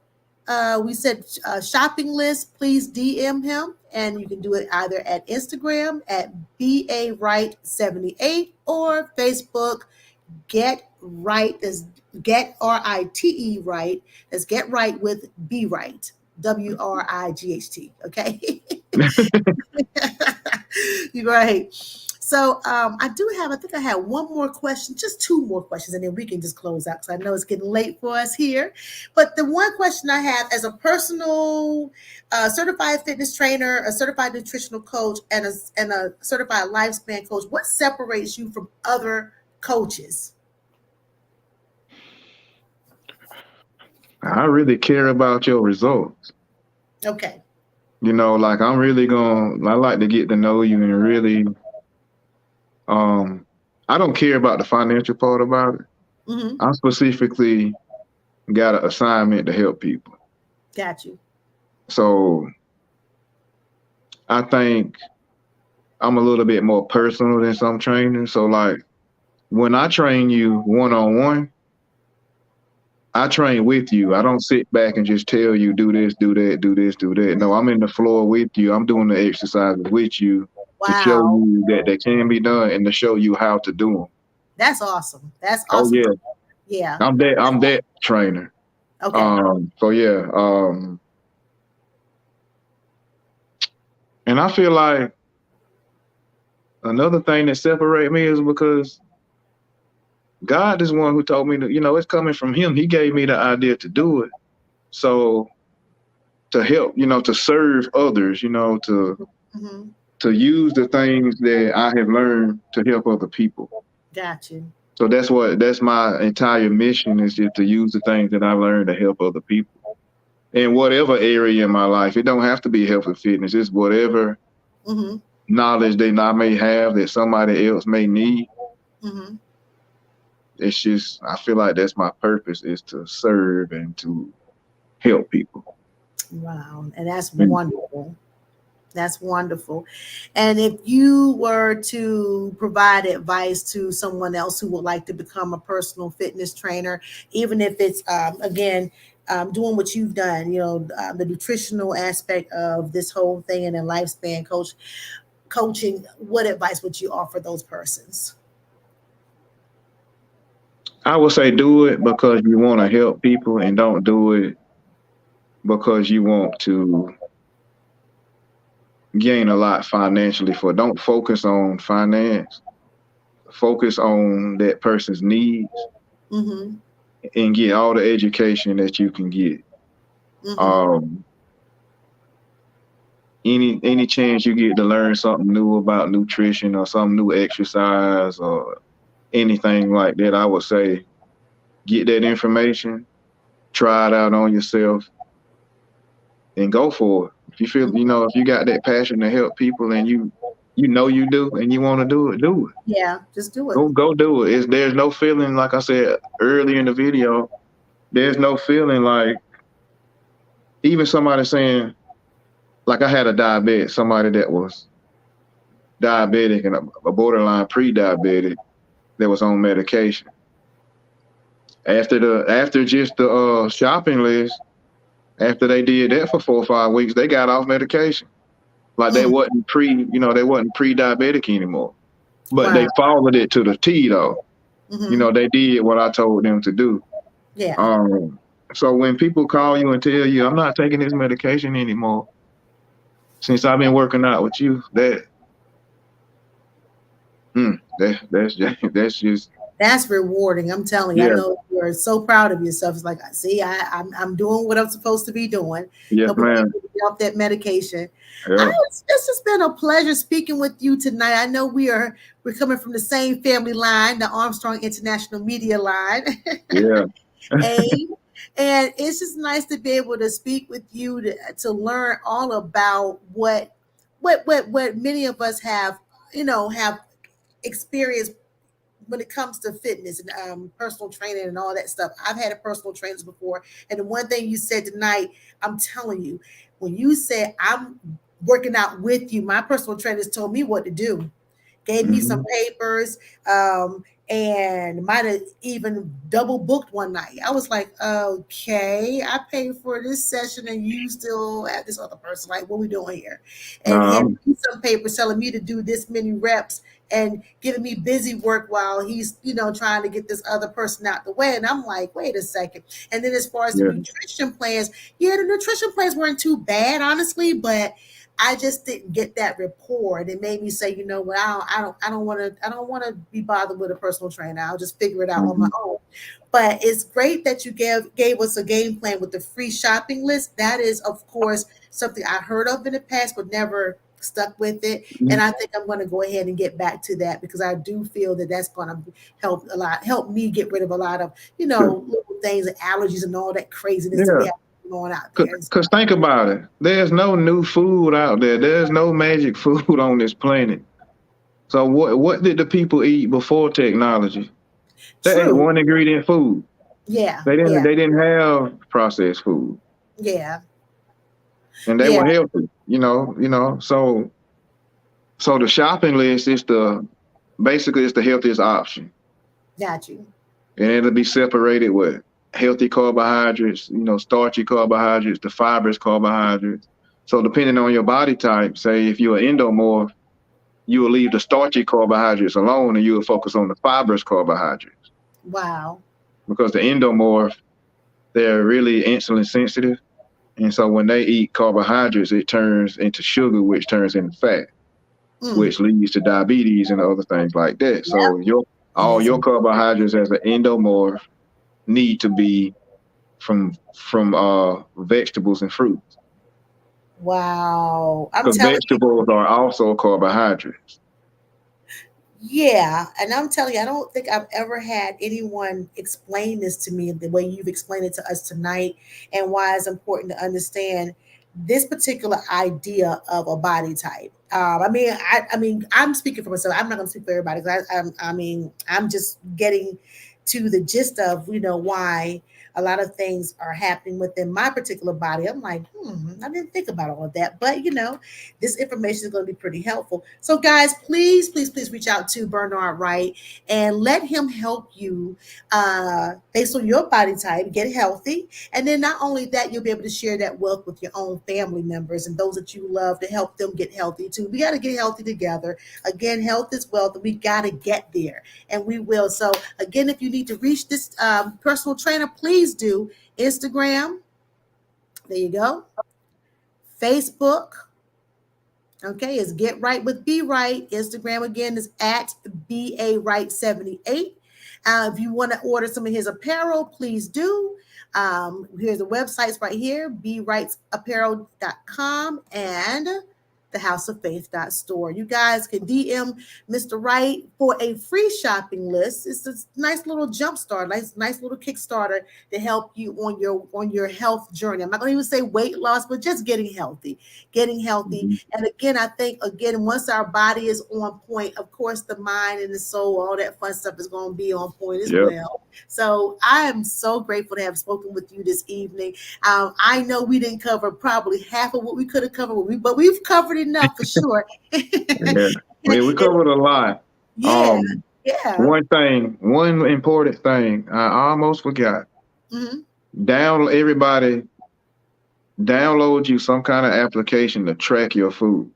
shopping list, please DM him. And you can do it either at Instagram at BAWright78 or Facebook, Get Wright, is Get R-I-T-E Right. That's Get Wright with B Wright. W-R-I-G-H-T. Okay. You're right. So I think I have one more question, just 2 more questions, and then we can just close out because I know it's getting late for us here. But the one question I have as a personal certified fitness trainer, a certified nutritional coach, and a certified lifespan coach, what separates you from other coaches? I really care about your results. Okay. Like I like to get to know you and really, I don't care about the financial part about it. Mm-hmm. I specifically got an assignment to help people. Got you. So I think I'm a little bit more personal than some trainers. So like when I train you one-on-one, I train with you. I don't sit back and just tell you, do this, do that, do this, do that. No, I'm in the floor with you. I'm doing the exercises with you to show you that they can be done and to show you how to do them. That's awesome. That's awesome. Oh, yeah. I'm that trainer. Okay. And I feel like another thing that separates me is because God is the one who told me that, it's coming from him. He gave me the idea to do it. So to help, to serve others, to use the things that I have learned to help other people. Got you. So that's my entire mission, is just to use the things that I learned to help other people in whatever area in my life. It don't have to be health and fitness. It's whatever knowledge that I may have that somebody else may need. Mm-hmm. It's just, I feel like that's my purpose, is to serve and to help people. Wow. And that's wonderful. That's wonderful. And if you were to provide advice to someone else who would like to become a personal fitness trainer, even if it's, doing what you've done, the nutritional aspect of this whole thing and then lifespan coaching, what advice would you offer those persons? I would say do it because you want to help people, and don't do it because you want to gain a lot financially for. Don't focus on finance. Focus on that person's needs Mm-hmm. and get all the education that you can get. Mm-hmm. Um, any chance you get to learn something new about nutrition or some new exercise or anything like that, I would say get that information, try it out on yourself, and go for it. If you feel, if you got that passion to help people and you do and you want to do it. Yeah, just do it. Go do it. There's no feeling, like I said earlier in the video, there's no feeling like even somebody saying, like I had a diabetic, somebody that was diabetic and a borderline pre-diabetic that was on medication. After just the shopping list, after they did that for 4 or 5 weeks, they got off medication. Like they wasn't pre-diabetic anymore. But they Wow. followed it to the T though. Mm-hmm. They did what I told them to do. Yeah. So when people call you and tell you, I'm not taking this medication anymore, since I've been working out with you, that's just That's rewarding. I'm telling you. I yeah, know you're so proud of yourself. It's like, see, I'm doing what I'm supposed to be doing, yes, helping man. people get off that medication. Yeah, It's just been a pleasure speaking with you tonight. I know we're coming from the same family line, the Armstrong International Media line. yeah, A, and it's just nice to be able to speak with you to learn all about what many of us have, have experienced when it comes to fitness and personal training and all that stuff. I've had a personal trainers before, and the one thing you said tonight, I'm telling you, when you said I'm working out with you, my personal trainers told me what to do, gave me some hmm papers, and might have even double booked one night. I was like, okay, I paid for this session and you still have this other person. Like, what we doing here? And Nah, handing me some papers telling me to do this many reps and giving me busy work while he's, trying to get this other person out the way. And I'm like, wait a second. And then as far as the yeah, nutrition plans, yeah, the nutrition plans weren't too bad, honestly, but I just didn't get that rapport, and it made me say, you know what, I don't want to be bothered with a personal trainer. I'll just figure it out on my hmm own. But it's great that you gave us a game plan with the free shopping list. That is, of course, something I heard of in the past, but never stuck with it. And I think I'm going to go ahead and get back to that because I do feel that that's going to help me get rid of a lot of, little things and allergies and all that craziness that we yeah. have going out there. Cause think about it. There's no new food out there. There's no magic food on this planet. So what did the people eat before technology? They ate True. one ingredient food. Yeah. They didn't Yeah. they didn't have processed food. Yeah. And they Yeah. were healthy. So the shopping list is basically it's the healthiest option. Got you. And it'll be separated with healthy carbohydrates, starchy carbohydrates, the fibrous carbohydrates. So depending on your body type, say if you're an endomorph, you will leave the starchy carbohydrates alone and you will focus on the fibrous carbohydrates. Wow. Because the endomorph, they're really insulin sensitive. And so when they eat carbohydrates, it turns into sugar, which turns into fat, which leads to diabetes and other things like that. So all your carbohydrates as an endomorph need to be from vegetables and fruits. Wow. I'm Because telling you, vegetables are also carbohydrates. yeah. And I'm telling you, I don't think I've ever had anyone explain this to me the way you've explained it to us tonight, and why it's important to understand this particular idea of a body type. I mean, I'm speaking for myself. I'm not going to speak for everybody because I'm just getting to the gist of, why a lot of things are happening within my particular body. I'm like, I didn't think about all of that, but this information is going to be pretty helpful. So, guys, please, please, please reach out to Bernard Wright and let him help you based on your body type, get healthy. And then not only that, you'll be able to share that wealth with your own family members and those that you love to help them get healthy too. We got to get healthy together. Again, health is wealth, and we got to get there, and we will. So, again, if you need to reach this personal trainer, please do Instagram. There you go. Facebook, Okay, it's Get Right with Be Right. Instagram again is at BA Right78. If you want to order some of his apparel, please do. Here's the websites right here, BeRightsApparel.com and thehouseoffaith.store. You guys can DM Mr. Wright for a free shopping list. It's a nice little jump start, nice little Kickstarter to help you on your health journey. I'm not going to even say weight loss, but just getting healthy. Mhm. And again, I think once our body is on point, of course, the mind and the soul, all that fun stuff is going to be on point as Yep. well. So I am so grateful to have spoken with you this evening. I know we didn't cover probably half of what we could have covered, but we've covered enough for sure. Yeah. We covered a lot. Yeah, yeah. One important thing I almost forgot. Mhm. Everybody download you some kind of application to track your food.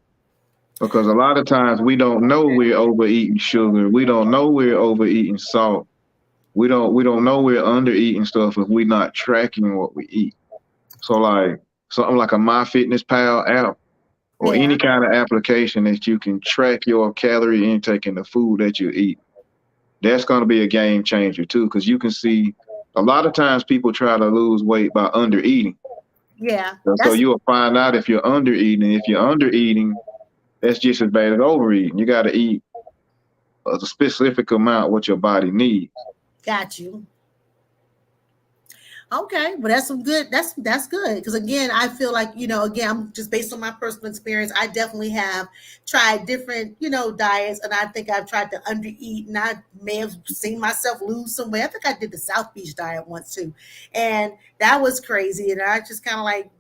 Because a lot of times we don't know we're overeating sugar. We don't know we're overeating salt. We don't know we're undereating stuff if we're not tracking what we eat. So like something like a MyFitnessPal app or Yeah, any kind of application that you can track your calorie intake and the food that you eat. That's going to be a game changer too, because you can see a lot of times people try to lose weight by undereating. yeah. And so That's you'll find out if you're undereating. If you're undereating, that's just as bad as overeating. You got to eat a specific amount what your body needs. got you. Okay, well, that's some good. That's good because again, I feel like again, I'm just based on my personal experience. I definitely have tried different diets, and I think I've tried to undereat, and I may have seen myself lose some weight. I think I did the South Beach diet once too, and that was crazy. And I just kind of like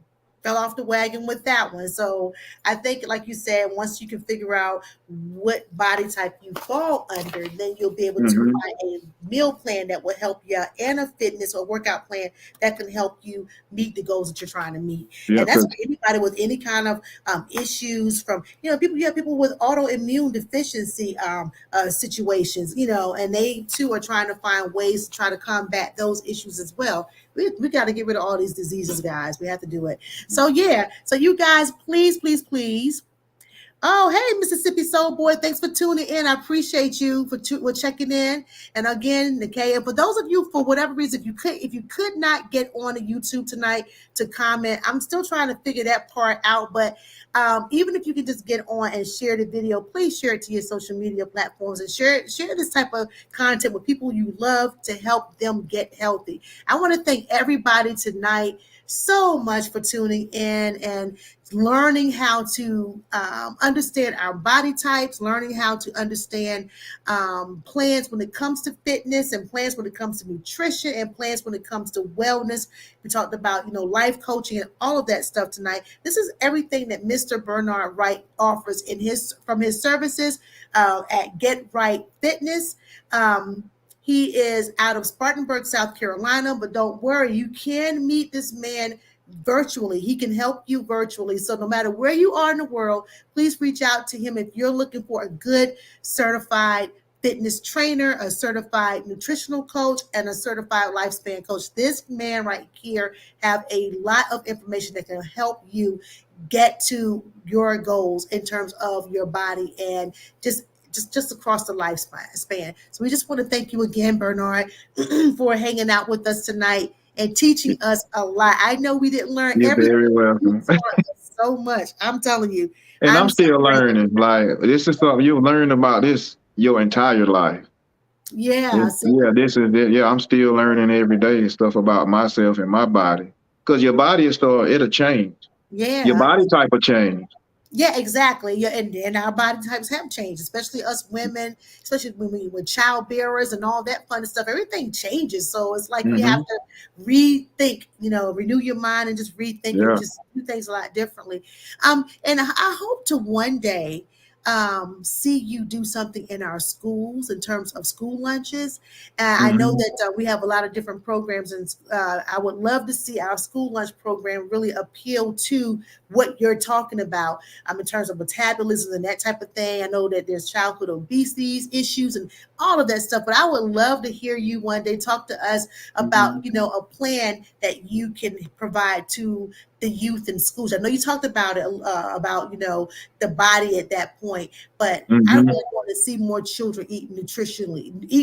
fell off the wagon with that one. So I think, like you said, once you can figure out what body type you fall under, then you'll be able to Hmm. find a meal plan that will help you and a fitness or workout plan that can help you meet the goals that you're trying to meet. Yeah, And that's for because anybody with any kind of issues from, people, you have people with autoimmune deficiency situations, and they too are trying to find ways to try to combat those issues as well. We got to get rid of all these diseases, guys. We have to do it. So yeah, so you guys, please, please, please. Oh, hey, Mississippi Soul Boy, thanks for tuning in. I appreciate you for checking in. And again, Nakia, for those of you, for whatever reason, if you could not get on the YouTube tonight to comment, I'm still trying to figure that part out. But even if you can just get on and share the video, please share it to your social media platforms and share this type of content with people you love to help them get healthy. I want to thank everybody tonight so much for tuning in and learning how to understand our body types, learning how to understand plans when it comes to fitness and plans when it comes to nutrition and plans when it comes to wellness. We talked about, life coaching and all of that stuff tonight. This is everything that Mr. Bernard Wright offers from his services at Get Wright Fitness. He is out of Spartanburg, South Carolina, but don't worry, you can meet this man virtually. He can help you virtually. So no matter where you are in the world, please reach out to him if you're looking for a good certified fitness trainer, a certified nutritional coach, and a certified lifespan coach. This man right here have a lot of information that can help you get to your goals in terms of your body and just across the lifespan. So we just want to thank you again, Bernard, for hanging out with us tonight and teaching us a lot. I know we didn't learn you're everything. very You welcome. taught us so much. I'm telling you, And I'm I'm so still grateful. learning. Like this is something you'll learn about this your entire life. Yeah, see, Yeah, this is it. Yeah, I'm still learning every day stuff about myself and my body. Because your body it'll change. Your yeah. body type will change. Yeah, exactly. Yeah, and our body types have changed, especially us women, especially when we're child bearers and all that fun stuff. Everything changes, so it's like you have Hmm. to rethink, renew your mind and just rethink and Yeah. just do things a lot differently. And I hope to one day see you do something in our schools in terms of school lunches. I know Hmm. that we have a lot of different programs, and I would love to see our school lunch program really appeal to what you're talking about in terms of metabolism and that type of thing. I know that there's childhood obesity issues and all of that stuff, but I would love to hear you one day talk to us about, Hmm. a plan that you can provide to the youth in schools? I know you talked about it, about, you know, the body at that point, but I really want to see more children eat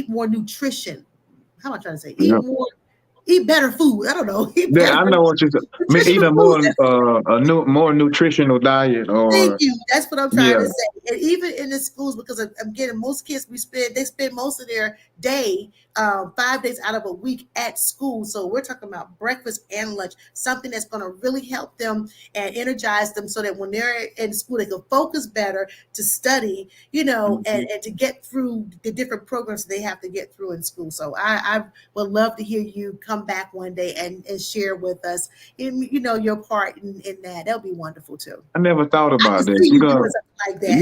more nutrition. How am I trying to say? Yeah. Eat better food. I don't know. Yeah, I know what you're saying. Eat a more nutritional diet, Thank or you. That's what I'm trying yeah, to say. And even in the schools, because I'm getting most kids, they spend most of their day, 5 days out of a week at school. So we're talking about breakfast and lunch, something that's going to really help them and energize them, so that when they're in school, they can focus better to study, you know, and to get through the different programs they have to get through in school. So I would love to hear you come back one day and share with us, you know, your part in that. That would be wonderful too. I never thought I about can that. see you doing something like that.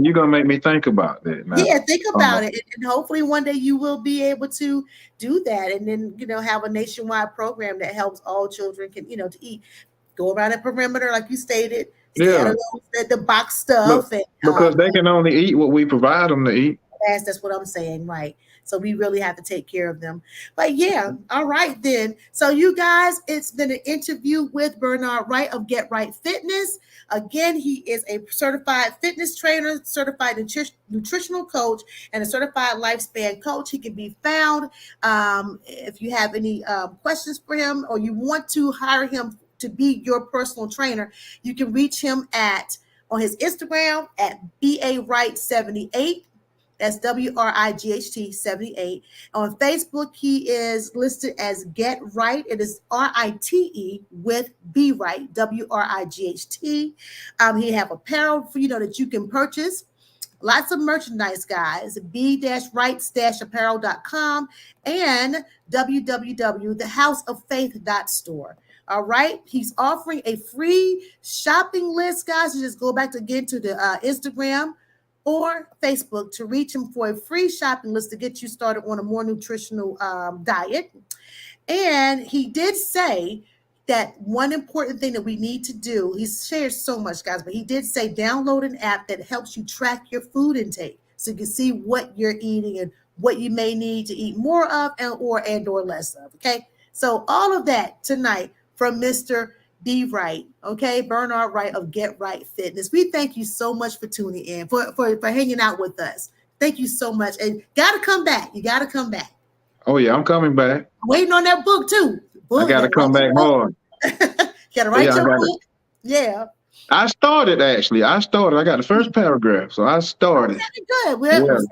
You're gonna make me think about that now. Yeah, think about it, and hopefully one day you will be able to do that, and then, you know, have a nationwide program that helps all children can, you know, to eat. Go around the perimeter, like you stated. Stay out Yeah, of the box stuff, and because they can only eat what we provide them to eat. that's what I'm saying, right? So we really have to take care of them. But yeah, all right then. So you guys, it's been an interview with Bernard Wright of Get Wright Fitness. Again, he is a certified fitness trainer, certified nutritional coach, and a certified lifespan coach. He can be found. If you have any questions for him, or you want to hire him to be your personal trainer, you can reach him on his Instagram at BAWright78. That's WRIGHT 78. On Facebook, he is listed as Get Right. It is RITE with Be Right, WRIGHT. He have apparel for, you know, that you can purchase. Lots of merchandise, guys. b-right-apparel.com and www.thehouseoffaith.store. All right. He's offering a free shopping list, guys. You just go back again to the Instagram or Facebook to reach him for a free shopping list to get you started on a more nutritional diet. And he did say that one important thing that we need to do, he shares so much, guys, but he did say download an app that helps you track your food intake, so you can see what you're eating and what you may need to eat more of and or less of. Okay. So all of that tonight from Mr. Be Right, okay, Bernard Wright of Get Wright Fitness. We thank you so much for tuning in, for hanging out with us. Thank you so much, and gotta come back. You gotta come back. Oh yeah, I'm coming back. Waiting on that book too. I gotta come back hard. Gotta write your book. Yeah. I started actually. I got the first paragraph, so I started. Good. We're on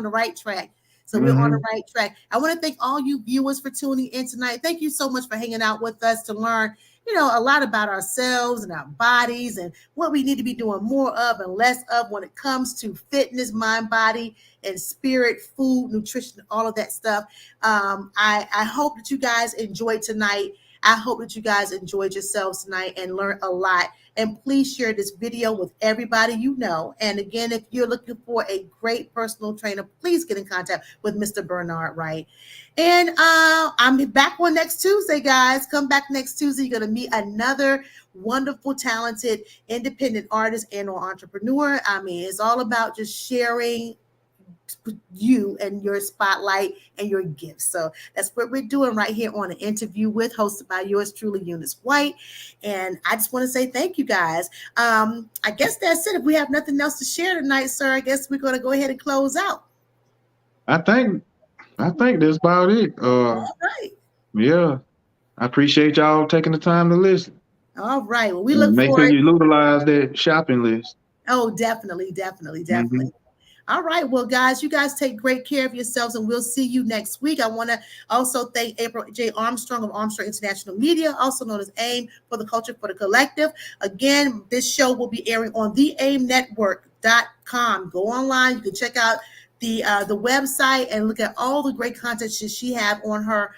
the right track. So we're on the right track. I want to thank all you viewers for tuning in tonight. Thank you so much for hanging out with us to learn, you know, a lot about ourselves and our bodies and what we need to be doing more of and less of when it comes to fitness, mind, body, and spirit, food, nutrition, all of that stuff. I hope that you guys enjoyed tonight. I hope that you guys enjoyed yourselves tonight and learned a lot. And please share this video with everybody you know. And again, if you're looking for a great personal trainer, please get in contact with Mr. Bernard Wright. And I'm back on next Tuesday, guys. Come back next Tuesday. You're going to meet another wonderful, talented, independent artist and or entrepreneur. I mean, it's all about just sharing you and your spotlight and your gifts. So that's what we're doing right here on An Interview With, hosted by yours truly, Eunice White. And I just want to say thank you, guys. I guess that's it. If we have nothing else to share tonight, sir, I guess we're going to go ahead and close out. I think that's about it. All right. Yeah. I appreciate y'all taking the time to listen. All right. Well, we look make forward. Sure you utilize that shopping list. Oh, definitely. All right. Well, guys, you guys take great care of yourselves, and we'll see you next week. I want to also thank April J. Armstrong of Armstrong International Media, also known as AIM, for the Culture for the Collective. Again, this show will be airing on theaimnetwork.com. Go online. You can check out the website and look at all the great content she have on her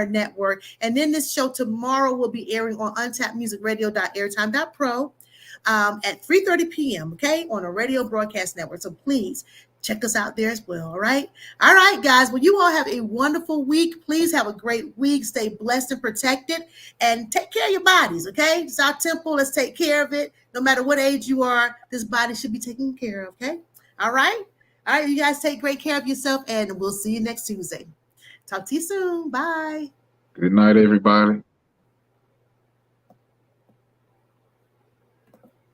network. And then this show tomorrow will be airing on untappedmusicradio.airtime.pro. At 3:30 p.m., okay, on a radio broadcast network. So please check us out there as well, all right? All right, guys. Well, you all have a wonderful week. Please have a great week. Stay blessed and protected, and take care of your bodies, okay? It's our temple. Let's take care of it. No matter what age you are, this body should be taken care of, okay? All right? All right, you guys take great care of yourself, and we'll see you next Tuesday. Talk to you soon. Bye. Good night, everybody.